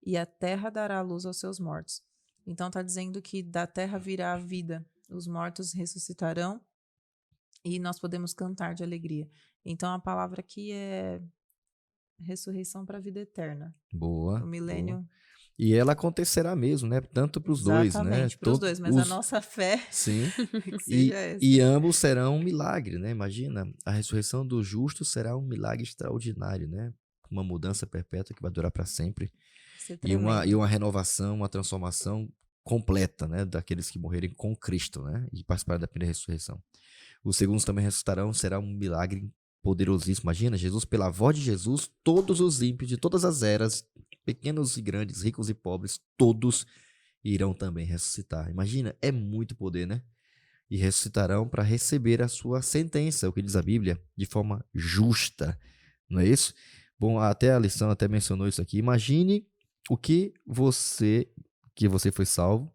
e a terra dará luz aos seus mortos. Então está dizendo que da terra virá a vida, os mortos ressuscitarão e nós podemos cantar de alegria. Então a palavra aqui é ressurreição para a vida eterna. Boa. O milênio... boa. E ela acontecerá mesmo, né? Tanto para os dois, né? Exatamente, para os dois, mas a nossa fé Sim. que seja essa. E ambos serão um milagre, né? Imagina, a ressurreição do justo será um milagre extraordinário, né? Uma mudança perpétua que vai durar para sempre. Isso é E uma tremendo. renovação, uma transformação completa, né? Daqueles que morrerem com Cristo, né? E participarem da primeira ressurreição. Os segundos também ressuscitarão, será um milagre poderosíssimo. Imagina, Jesus, pela voz de Jesus, todos os ímpios de todas as eras, pequenos e grandes, ricos e pobres, todos irão também ressuscitar. Imagina, é muito poder, né? E ressuscitarão para receber a sua sentença, o que diz a Bíblia, de forma justa. Não é isso? Bom, até a lição até mencionou isso aqui. Imagine o que você foi salvo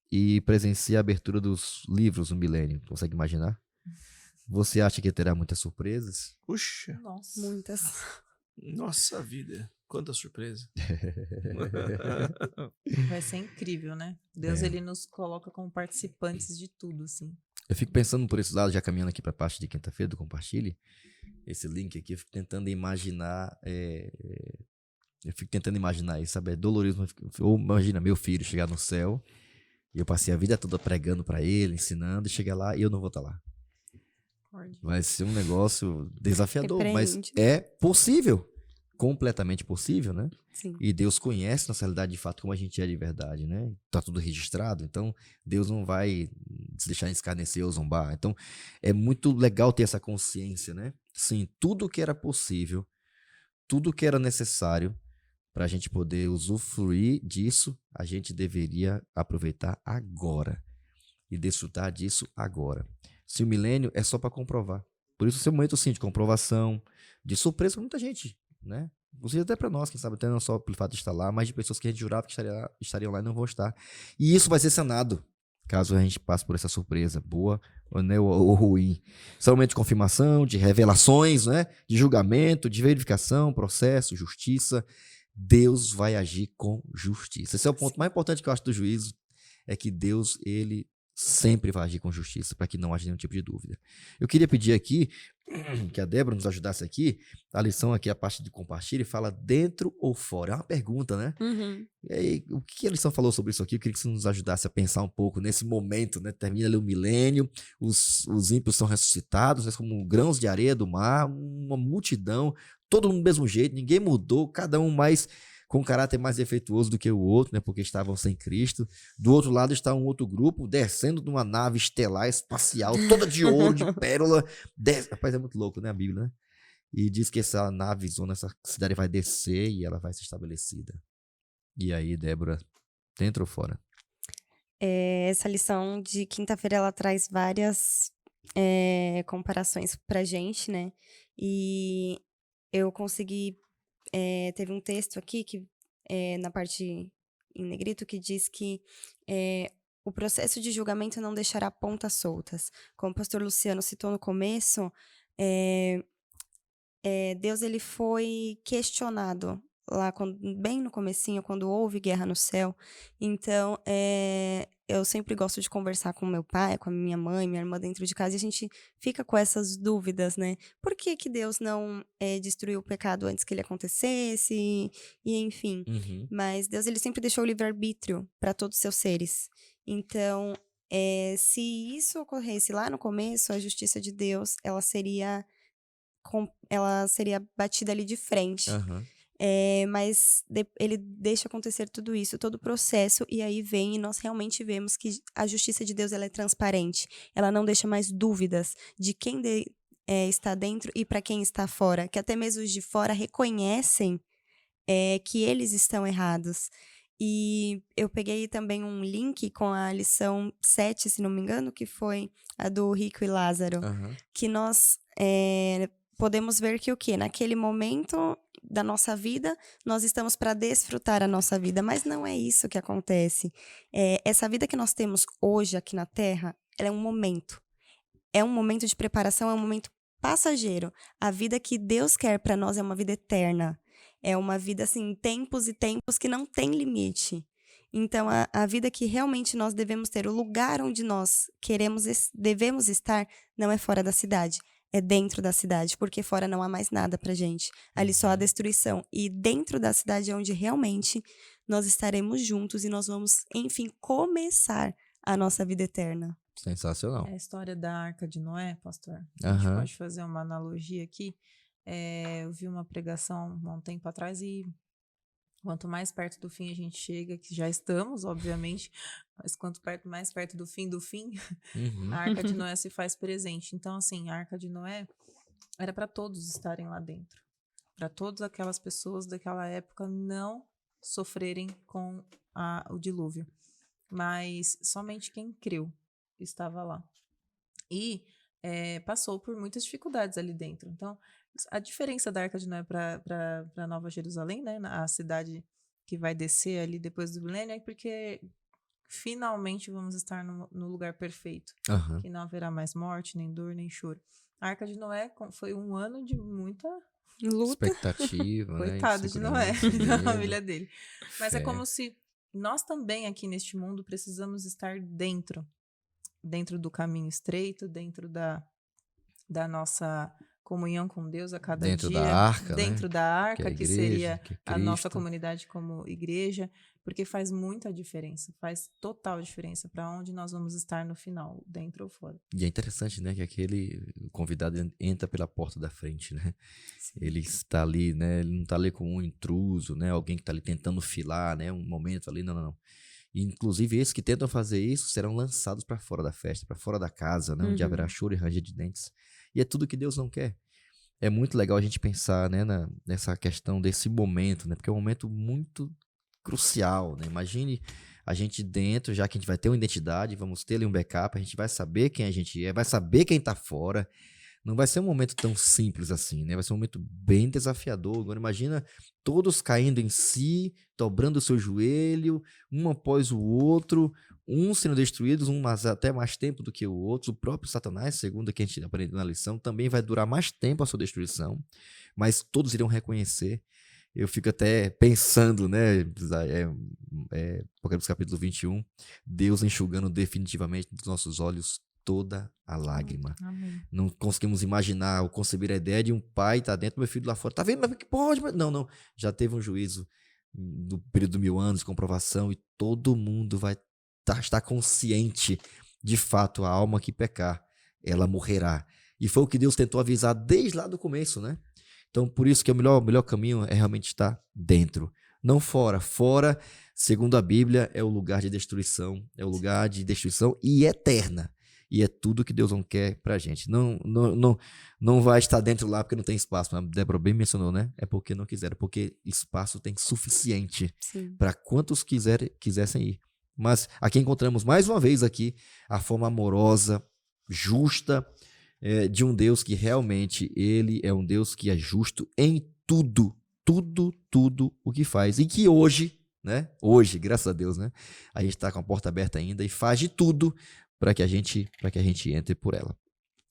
e presencia a abertura dos livros no milênio. Consegue imaginar? Você acha que terá muitas surpresas? Puxa, Nossa. Muitas. nossa vida, quanta surpresa. Vai ser incrível, né? Deus, ele nos coloca como participantes de tudo, assim. Eu fico pensando por esse lado, já caminhando aqui para a parte de quinta-feira do Compartilhe. esse link aqui, eu fico tentando imaginar. Eu fico tentando imaginar isso, sabe? É doloroso. Ou imagina meu filho chegar no céu e eu passei a vida toda pregando pra ele, ensinando, e chegar lá e eu não vou estar lá. Vai ser um negócio desafiador, mas Repreende. é possível. Completamente possível, né? Sim. E Deus conhece nossa realidade de fato como a gente é de verdade, né? Tá tudo registrado, então Deus não vai se deixar escarnecer ou zombar. Então é muito legal ter essa consciência, né? Sim, tudo que era possível, tudo que era necessário para a gente poder usufruir disso, a gente deveria aproveitar agora e desfrutar disso agora. Se o milênio é só para comprovar. Por isso, esse é um momento sim de comprovação, de surpresa para muita gente, né? Inclusive até para nós, quem sabe, até não só pelo fato de estar lá, mas de pessoas que a gente jurava que estariam lá e não vão estar. E isso vai ser sanado, caso a gente passe por essa surpresa, boa ou ruim. São momentos de confirmação, de revelações, né? De julgamento, de verificação, processo, justiça. Deus vai agir com justiça. Esse é o ponto mais importante que eu acho do juízo, é que Deus, ele sempre vai agir com justiça, para que não haja nenhum tipo de dúvida. Eu queria pedir aqui que a Débora nos ajudasse aqui. A lição aqui, a parte de compartilhar, fala dentro ou fora. É uma pergunta, né? Uhum. E aí, o que a lição falou sobre isso aqui? Eu queria que você nos ajudasse a pensar um pouco nesse momento, né? Termina ali o milênio, os ímpios são ressuscitados, né? Como grãos de areia do mar, uma multidão, todo mundo do mesmo jeito, ninguém mudou, cada um mais com um caráter mais defeituoso do que o outro, né? Porque estavam sem Cristo. Do outro lado está um outro grupo descendo de uma nave estelar espacial, toda de ouro, de pérola. Rapaz, é muito louco, né? A Bíblia, né? E diz que essa nave, essa cidade vai descer e ela vai ser estabelecida. E aí, Débora, dentro ou fora? Essa lição de quinta-feira, ela traz várias comparações pra gente, né? E eu consegui... teve um texto aqui, que na parte em negrito, que diz que o processo de julgamento não deixará pontas soltas. Como o pastor Luciano citou no começo, Deus, ele foi questionado lá bem no comecinho, quando houve guerra no céu. Então, eu sempre gosto de conversar com meu pai, com a minha mãe, minha irmã dentro de casa, e a gente fica com essas dúvidas, né? Por que que Deus não destruiu o pecado antes que ele acontecesse? E enfim. Uhum. Mas Deus, ele sempre deixou o livre-arbítrio para todos os seus seres. Então, se isso ocorresse lá no começo, a justiça de Deus, ela seria batida ali de frente. Aham. Mas ele deixa acontecer tudo isso, todo o processo, e aí vem e nós realmente vemos que a justiça de Deus, ela é transparente. Ela não deixa mais dúvidas de quem está dentro e para quem está fora, que até mesmo os de fora reconhecem que eles estão errados. E eu peguei também um link com a lição 7, se não me engano, que foi a do Rico e Lázaro, Aham. que nós podemos ver que o quê? Naquele momento da nossa vida, nós estamos para desfrutar a nossa vida, mas não é isso que acontece. Essa vida que nós temos hoje aqui na Terra, ela é um momento. É um momento de preparação, é um momento passageiro. A vida que Deus quer para nós é uma vida eterna. É uma vida, assim, tempos e tempos que não tem limite. Então, a vida que realmente nós devemos ter, o lugar onde nós devemos estar, não é fora da cidade, é dentro da cidade, porque fora não há mais nada pra gente. Ali só há destruição. E dentro da cidade é onde realmente nós estaremos juntos e nós vamos, enfim, começar a nossa vida eterna. Sensacional. É a história da Arca de Noé, pastor. A gente Aham. pode fazer uma analogia aqui. Eu vi uma pregação há um tempo atrás e quanto mais perto do fim a gente chega, que já estamos, obviamente, mas quanto mais perto do fim, Uhum. a Arca de Noé se faz presente. Então, assim, a Arca de Noé era para todos estarem lá dentro. Para todas aquelas pessoas daquela época não sofrerem com o dilúvio. Mas somente quem creu estava lá. E passou por muitas dificuldades ali dentro. Então, a diferença da Arca de Noé para Nova Jerusalém, né, a cidade que vai descer ali depois do milênio, é porque finalmente vamos estar no lugar perfeito, Aham. que não haverá mais morte, nem dor, nem choro. A Arca de Noé foi um ano de muita Luta. Expectativa, né? coitado de Noé, Insegurança, da medo, família dele. Mas é fé. como se nós também aqui neste mundo precisamos estar dentro do caminho estreito, dentro da nossa comunhão com Deus a cada Dentro dia. da arca, né? Dentro da arca, Que é a que igreja, seria que é a nossa Cristo. comunidade como igreja, porque faz muita diferença, faz total diferença para onde nós vamos estar no final, dentro ou fora. E é interessante, né, que aquele convidado entra pela porta da frente, né? Ele está ali, né? Ele não está ali com um intruso, né? Alguém que está ali tentando filar, né? Um momento ali, não. E, inclusive, esses que tentam fazer isso serão lançados para fora da festa, para fora da casa, né? Onde haverá choro e ranger de dentes. E é tudo que Deus não quer. É muito legal a gente pensar, né, nessa questão desse momento, né? Porque é um momento muito crucial, né? Imagine a gente dentro, já que a gente vai ter uma identidade, vamos ter ali um backup, a gente vai saber quem a gente é, vai saber quem tá fora. Não vai ser um momento tão simples assim, né? Vai ser um momento bem desafiador. Agora imagina todos caindo em si, dobrando o seu joelho, um após o outro, uns sendo destruídos, mas até mais tempo do que o outro. O próprio Satanás, segundo o que a gente aprendeu na lição, também vai durar mais tempo a sua destruição, mas todos irão reconhecer. Eu fico até pensando, né, Apocalipse capítulo 21, Deus enxugando definitivamente dos nossos olhos toda a lágrima. Amém. Não conseguimos imaginar ou conceber a ideia de um pai estar dentro, meu filho lá fora. Tá vendo? Mas que pode? Não. Já teve um juízo no período de 1000 anos, comprovação, e todo mundo vai estar consciente. De fato, a alma que pecar, ela morrerá. E foi o que Deus tentou avisar desde lá do começo, né? Então, por isso que o melhor caminho é realmente estar dentro, não fora. Fora, segundo a Bíblia, é o lugar de destruição. É o lugar de destruição e eterna. E é tudo que Deus não quer pra gente. Não vai estar dentro lá porque não tem espaço. A Débora bem mencionou, né? É porque não quiseram. Porque espaço tem suficiente para quantos quisessem ir. Mas aqui encontramos mais uma vez aqui a forma amorosa, justa, de um Deus que realmente ele é um Deus que é justo em tudo o que faz. E que hoje, né? Hoje, graças a Deus, né? A gente está com a porta aberta ainda e faz de tudo para que a gente entre por ela.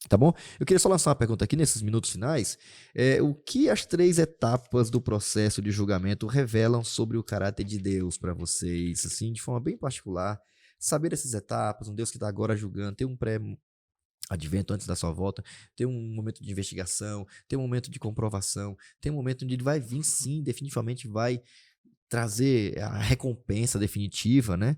Tá bom? Eu queria só lançar uma pergunta aqui nesses minutos finais. O que as 3 etapas do processo de julgamento revelam sobre o caráter de Deus para vocês, assim, de forma bem particular? Saber essas etapas, um Deus que está agora julgando, ter um pré-advento antes da sua volta, ter um momento de investigação, ter um momento de comprovação, ter um momento onde ele vai vir, sim, definitivamente vai trazer a recompensa definitiva, né?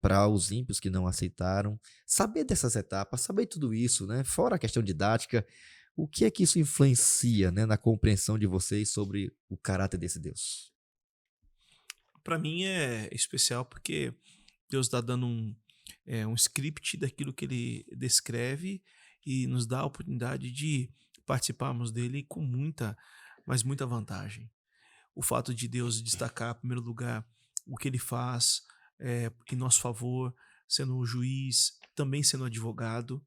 Para os ímpios que não aceitaram. Saber dessas etapas, saber tudo isso, né? Fora a questão didática, o que é que isso influencia, né, na compreensão de vocês sobre o caráter desse Deus? Para mim é especial porque Deus está dando um script daquilo que ele descreve e nos dá a oportunidade de participarmos dele com muita vantagem. O fato de Deus destacar, em primeiro lugar, o que ele faz em nosso favor, sendo o juiz, também sendo advogado,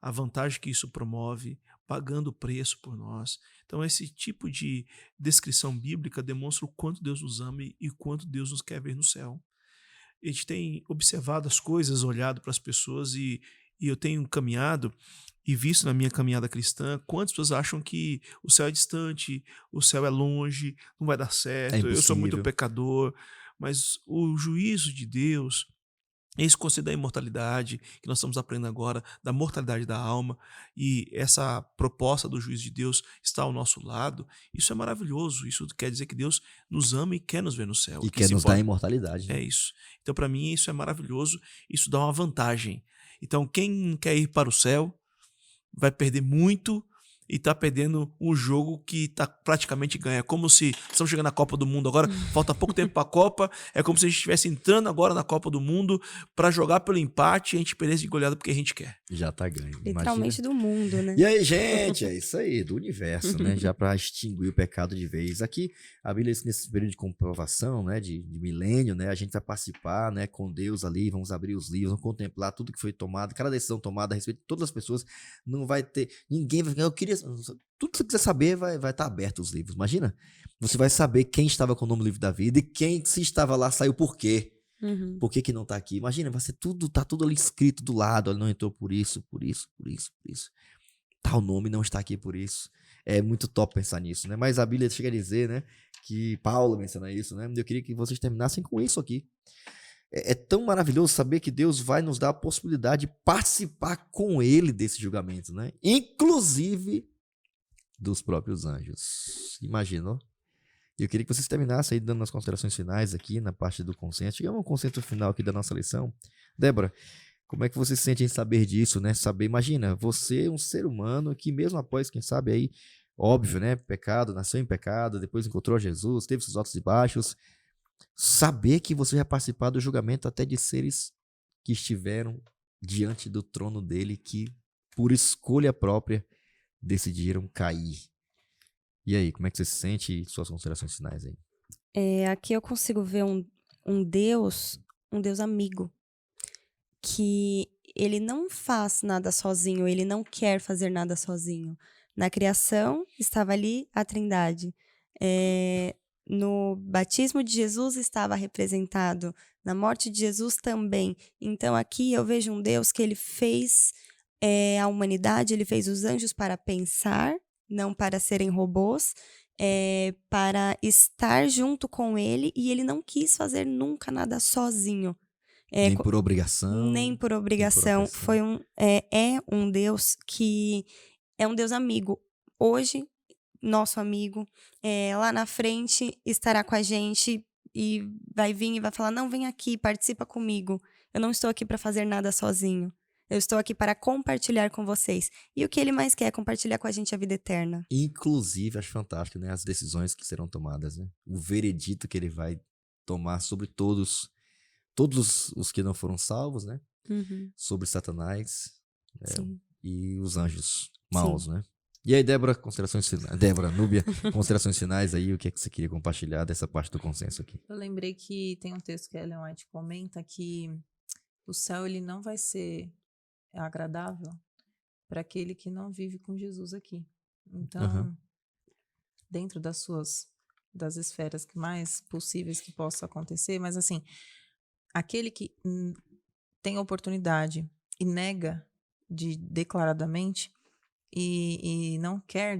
a vantagem que isso promove, pagando o preço por nós. Então, esse tipo de descrição bíblica demonstra o quanto Deus nos ama e quanto Deus nos quer ver no céu. A gente tem observado as coisas, olhado para as pessoas e eu tenho caminhado e visto na minha caminhada cristã quantas pessoas acham que o céu é distante, o céu é longe, não vai dar certo, eu sou muito pecador. Mas o juízo de Deus, esse conceito da imortalidade, que nós estamos aprendendo agora, da mortalidade da alma, e essa proposta do juízo de Deus está ao nosso lado, isso é maravilhoso. Isso quer dizer que Deus nos ama e quer nos ver no céu. E quer nos dar a imortalidade. Né? É isso. Então, para mim, isso é maravilhoso, isso dá uma vantagem. Então, quem quer ir para o céu vai perder muito e tá perdendo um jogo que tá praticamente ganho. É como se estamos chegando na Copa do Mundo agora, falta pouco tempo para a Copa, é como se a gente estivesse entrando agora na Copa do Mundo para jogar pelo empate e a gente perdesse de goleada porque a gente quer. Já tá ganho. Literalmente do mundo, né? E aí, gente, é isso aí, do universo, né? Já para extinguir o pecado de vez. Aqui, a Bíblia, nesse período de comprovação, né, de milênio, né, a gente vai participar, né, com Deus ali, vamos abrir os livros, vamos contemplar tudo que foi tomado, cada decisão tomada a respeito de todas as pessoas, não vai ter, ninguém vai ficar, tudo que você quiser saber vai estar aberto os livros. Imagina, você vai saber quem estava com o nome do livro da vida e quem, se estava lá, saiu por quê. Por que não tá aqui? Imagina, vai ser tá tudo ali escrito do lado, ele não entrou por isso. Tal nome não está aqui por isso. É muito top pensar nisso, né? Mas a Bíblia chega a dizer, né, que Paulo menciona isso, né? Eu queria que vocês terminassem com isso aqui. É tão maravilhoso saber que Deus vai nos dar a possibilidade de participar com ele desse julgamento, né? Inclusive dos próprios anjos. Imaginou? E eu queria que vocês terminassem aí dando as considerações finais aqui na parte do consenso. Chegamos ao consenso final aqui da nossa lição. Débora, como é que você se sente em saber disso, né? Saber, imagina, você é um ser humano que mesmo após, quem sabe aí, óbvio, né? Pecado, nasceu em pecado, depois encontrou Jesus, teve seus altos e baixos. Saber que você vai participar do julgamento até de seres que estiveram diante do trono dele, que por escolha própria decidiram cair. E aí, como é que você se sente? Suas considerações finais aí. Aqui eu consigo ver um Deus amigo, que ele não faz nada sozinho, ele não quer fazer nada sozinho. Na criação estava ali a Trindade. No batismo de Jesus estava representado, na morte de Jesus também. Então aqui eu vejo um Deus que ele fez a humanidade, ele fez os anjos para pensar, não para serem robôs, para estar junto com ele, e ele não quis fazer nunca nada sozinho. Nem por obrigação. Nem por obrigação. É um Deus que é um Deus amigo. Hoje, nosso amigo, lá na frente estará com a gente e vai vir e vai falar, não, vem aqui, participa comigo. Eu não estou aqui para fazer nada sozinho. Eu estou aqui para compartilhar com vocês. E o que ele mais quer é compartilhar com a gente a vida eterna. Inclusive, acho fantástico, né? As decisões que serão tomadas, né? O veredito que ele vai tomar sobre todos os que não foram salvos, né? Uhum. Sobre Satanás Sim. e os anjos maus, né? E aí, Débora, considerações finais. Débora, Núbia, considerações finais aí, o que é que você queria compartilhar dessa parte do consenso aqui? Eu lembrei que tem um texto que a Ellen White comenta que o céu ele não vai ser agradável para aquele que não vive com Jesus aqui. Então, dentro das esferas que mais possíveis que possa acontecer, mas assim, aquele que tem a oportunidade e nega declaradamente e não quer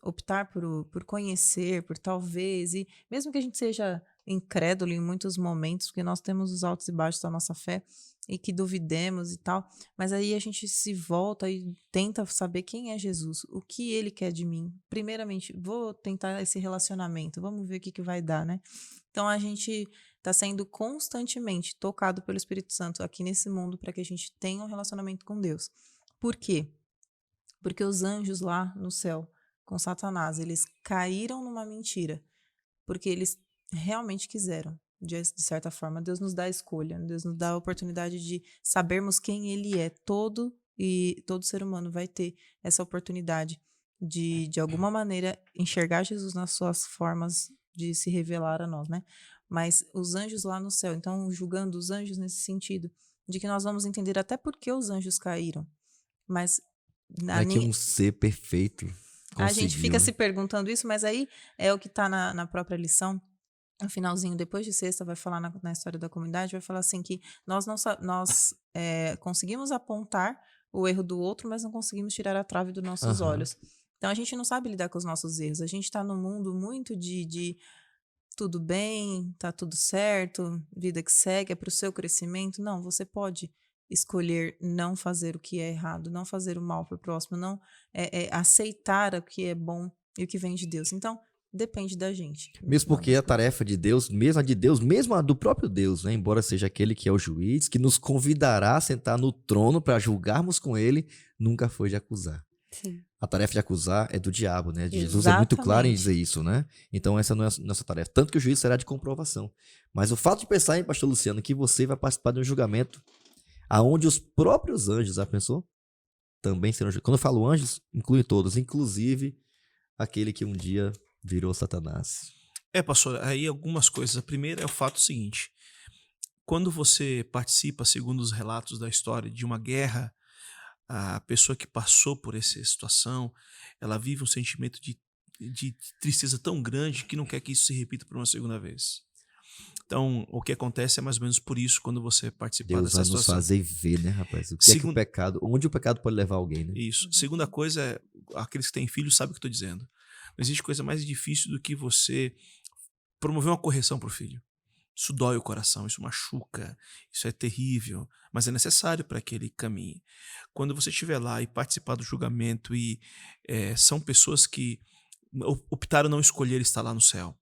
optar por conhecer, por talvez, e mesmo que a gente seja incrédulo em muitos momentos, porque nós temos os altos e baixos da nossa fé e que duvidemos e tal, mas aí a gente se volta e tenta saber quem é Jesus, o que ele quer de mim. Primeiramente, vou tentar esse relacionamento, vamos ver o que vai dar, né? Então a gente está sendo constantemente tocado pelo Espírito Santo aqui nesse mundo para que a gente tenha um relacionamento com Deus. Por quê? Porque os anjos lá no céu com Satanás, eles caíram numa mentira, porque eles realmente quiseram. De certa forma, Deus nos dá a escolha, Deus nos dá a oportunidade de sabermos quem ele é. Todo ser humano vai ter essa oportunidade de alguma maneira, enxergar Jesus nas suas formas de se revelar a nós, né? Mas os anjos lá no céu, então, julgando os anjos nesse sentido, de que nós vamos entender até por que os anjos caíram. Mas Não é que um ser perfeito conseguiu, a gente fica né? se perguntando isso, mas aí é o que está na própria lição. No finalzinho, depois de sexta, vai falar na história da comunidade, vai falar assim que nós conseguimos apontar o erro do outro, mas não conseguimos tirar a trave dos nossos olhos. Então, a gente não sabe lidar com os nossos erros. A gente está num mundo muito de tudo bem, tá tudo certo, vida que segue, é para o seu crescimento. Não, você pode escolher não fazer o que é errado, não fazer o mal para o próximo, não aceitar o que é bom e o que vem de Deus. Então, depende da gente. Mesmo porque a tarefa de Deus, mesmo a do próprio Deus, né? Embora seja aquele que é o juiz, que nos convidará a sentar no trono para julgarmos com ele, nunca foi de acusar. Sim. A tarefa de acusar é do diabo, né? Jesus é muito claro em dizer isso, né? Então essa não é a nossa tarefa. Tanto que o juiz será de comprovação. Mas o fato de pensar, hein, pastor Luciano, que você vai participar de um julgamento aonde os próprios anjos, já pensou? Também serão julgados. Quando eu falo anjos, inclui todos, inclusive aquele que um dia virou Satanás. Pastor, aí algumas coisas. A primeira é o fato seguinte: quando você participa, segundo os relatos da história, de uma guerra, a pessoa que passou por essa situação, ela vive um sentimento de tristeza tão grande que não quer que isso se repita por uma segunda vez. Então, o que acontece é mais ou menos por isso quando você participar dessa situação. Deus vai nos fazer ver, né, rapaz? O que é que o pecado, onde o pecado pode levar alguém, né? Isso. Segunda coisa é, aqueles que têm filhos sabem o que eu estou dizendo. Não existe coisa mais difícil do que você promover uma correção para o filho. Isso dói o coração, isso machuca, isso é terrível, mas é necessário para que ele caminhe. Quando você estiver lá e participar do julgamento e são pessoas que optaram não escolher estar lá no céu,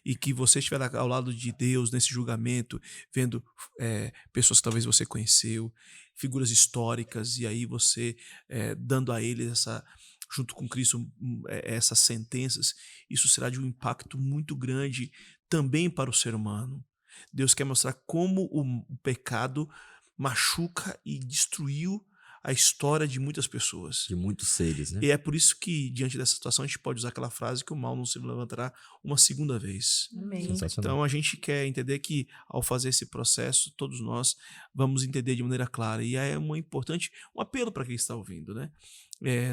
e que você estiver lá ao lado de Deus nesse julgamento, vendo pessoas que talvez você conheceu, figuras históricas, e aí você dando a eles junto com Cristo essas sentenças, isso será de um impacto muito grande também para o ser humano. Deus quer mostrar como o pecado machuca e destruiu a história de muitas pessoas. De muitos seres, né? E é por isso que, diante dessa situação, a gente pode usar aquela frase que o mal não se levantará uma segunda vez. Amém. Sensacional. Então, a gente quer entender que, ao fazer esse processo, todos nós vamos entender de maneira clara. E é um apelo para quem está ouvindo, né?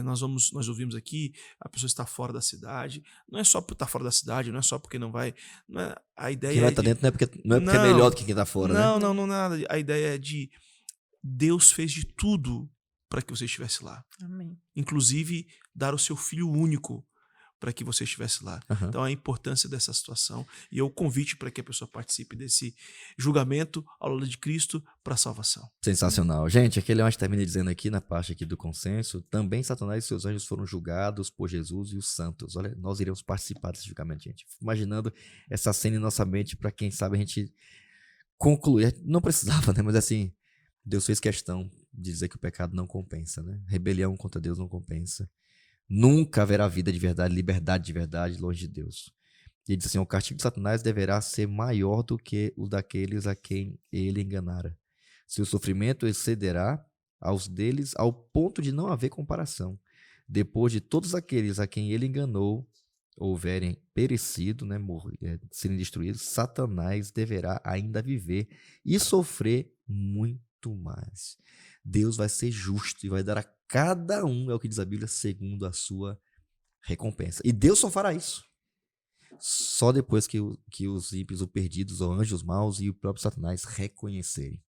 Nós ouvimos aqui, a pessoa está fora da cidade. Não é só por estar fora da cidade, não é só porque não vai. Não é, a ideia Quem vai estar dentro não é porque é melhor do que quem está fora, né? Não, nada. A ideia é de Deus fez de tudo para que você estivesse lá. Amém. Inclusive, dar o seu filho único para que você estivesse lá. Uhum. Então, a importância dessa situação e o convite para que a pessoa participe desse julgamento ao lado de Cristo para a salvação. Sensacional. Gente, aquele anjo termina dizendo aqui na parte aqui do consenso, também Satanás e seus anjos foram julgados por Jesus e os santos. Olha, nós iremos participar desse julgamento, gente. Fico imaginando essa cena em nossa mente para quem sabe a gente concluir. Não precisava, né? Mas assim, Deus fez questão de dizer que o pecado não compensa, né? Rebelião contra Deus não compensa. Nunca haverá vida de verdade, liberdade de verdade longe de Deus. E ele diz assim, o castigo de Satanás deverá ser maior do que o daqueles a quem ele enganara. Seu sofrimento excederá aos deles ao ponto de não haver comparação. Depois de todos aqueles a quem ele enganou houverem perecido, né, serem destruídos, Satanás deverá ainda viver e sofrer muito mais. Deus vai ser justo e vai dar a cada um, é o que diz a Bíblia, segundo a sua recompensa. E Deus só fará isso só depois que os ímpios, os perdidos, os anjos maus e o próprio Satanás reconhecerem.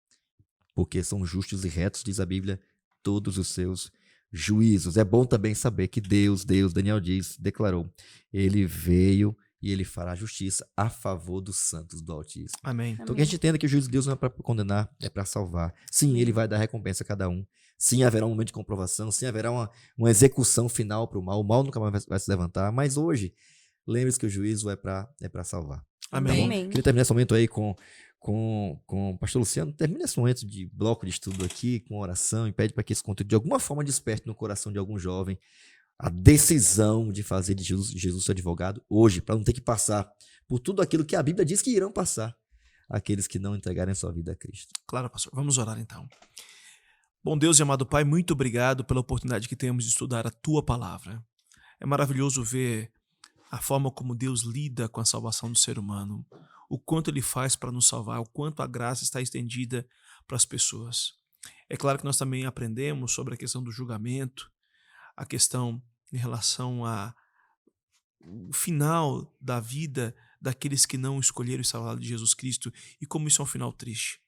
Porque são justos e retos, diz a Bíblia, todos os seus juízos. É bom também saber que Deus, Daniel declarou, ele veio e ele fará justiça a favor dos santos do Altíssimo. Amém. Então que a gente entenda que o juízo de Deus não é para condenar, é para salvar. Sim, ele vai dar recompensa a cada um. Sim, haverá um momento de comprovação. Sim, haverá uma execução final para o mal. O mal nunca mais vai se levantar. Mas hoje, lembre-se que o juízo é para salvar. Amém. Amém. Queria terminar esse momento aí com o pastor Luciano. Termina esse momento de bloco de estudo aqui com oração e pede para que esse conteúdo de alguma forma desperte no coração de algum jovem a decisão de fazer de Jesus seu advogado hoje, para não ter que passar por tudo aquilo que a Bíblia diz que irão passar aqueles que não entregarem sua vida a Cristo. Claro, pastor. Vamos orar então. Bom Deus e amado Pai, muito obrigado pela oportunidade que temos de estudar a Tua Palavra. É maravilhoso ver a forma como Deus lida com a salvação do ser humano, o quanto Ele faz para nos salvar, o quanto a graça está estendida para as pessoas. É claro que nós também aprendemos sobre a questão do julgamento, a questão em relação ao final da vida daqueles que não escolheram estar ao lado de Jesus Cristo e como isso é um final triste.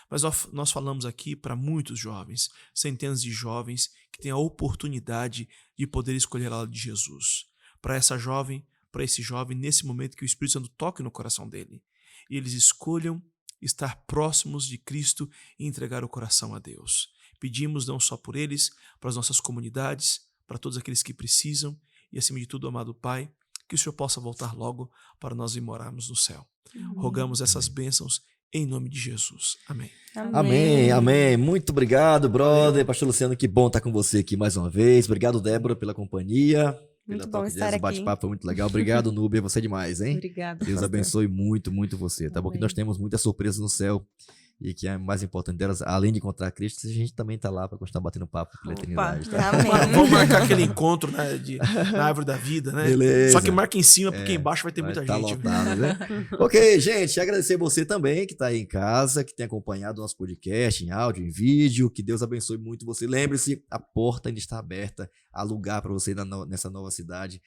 Mas nós falamos aqui para muitos jovens, centenas de jovens que têm a oportunidade de poder escolher ao lado de Jesus. Para essa jovem, para esse jovem, nesse momento que o Espírito Santo toque no coração dele e eles escolham estar próximos de Cristo e entregar o coração a Deus. Pedimos não só por eles, para as nossas comunidades, para todos aqueles que precisam e, acima de tudo, amado Pai, que o Senhor possa voltar logo para nós ir morarmos no céu. Rogamos essas bênçãos em nome de Jesus. Amém. Amém, amém. Muito obrigado, brother. Pastor Luciano, que bom estar com você aqui mais uma vez. Obrigado, Débora, pela companhia. Muito bom estar aqui. O bate-papo foi muito legal. Obrigado, Núbia. Você é demais, hein? Obrigada. Deus pastor. abençoe muito, muito você. Tá bom que nós temos muitas surpresas no céu. E que é mais importante delas, além de encontrar Cristo, a gente também tá lá para continuar batendo papo pela eternidade. Tá? Amém. Vamos marcar aquele encontro, né, na árvore da vida, né? Beleza. Só que marca em cima, porque embaixo vai ter muita Tá gente. lotado, né? Ok, gente, agradecer você também que tá aí em casa, que tem acompanhado o nosso podcast em áudio, em vídeo. Que Deus abençoe muito você. Lembre-se, a porta ainda está aberta, há lugar para você nessa nova cidade.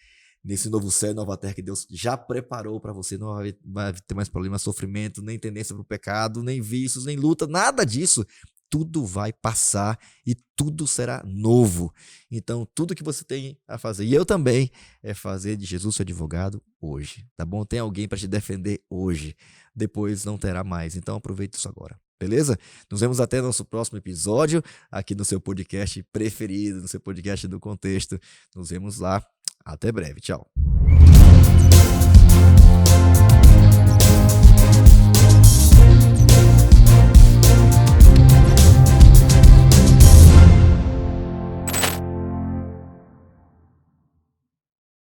Nesse novo céu e nova terra que Deus já preparou para você. Não vai ter mais problema, sofrimento, nem tendência para o pecado, nem vícios, nem luta, nada disso. tudo vai passar e tudo será novo. Então, tudo que você tem a fazer, e eu também, é fazer de Jesus seu advogado hoje, tá bom? Tem alguém para te defender hoje, depois não terá mais. Então, aproveite isso agora. Beleza? Nos vemos até no nosso próximo episódio, aqui no seu podcast preferido, no seu podcast do Contexto. Nos vemos lá. Até breve. Tchau.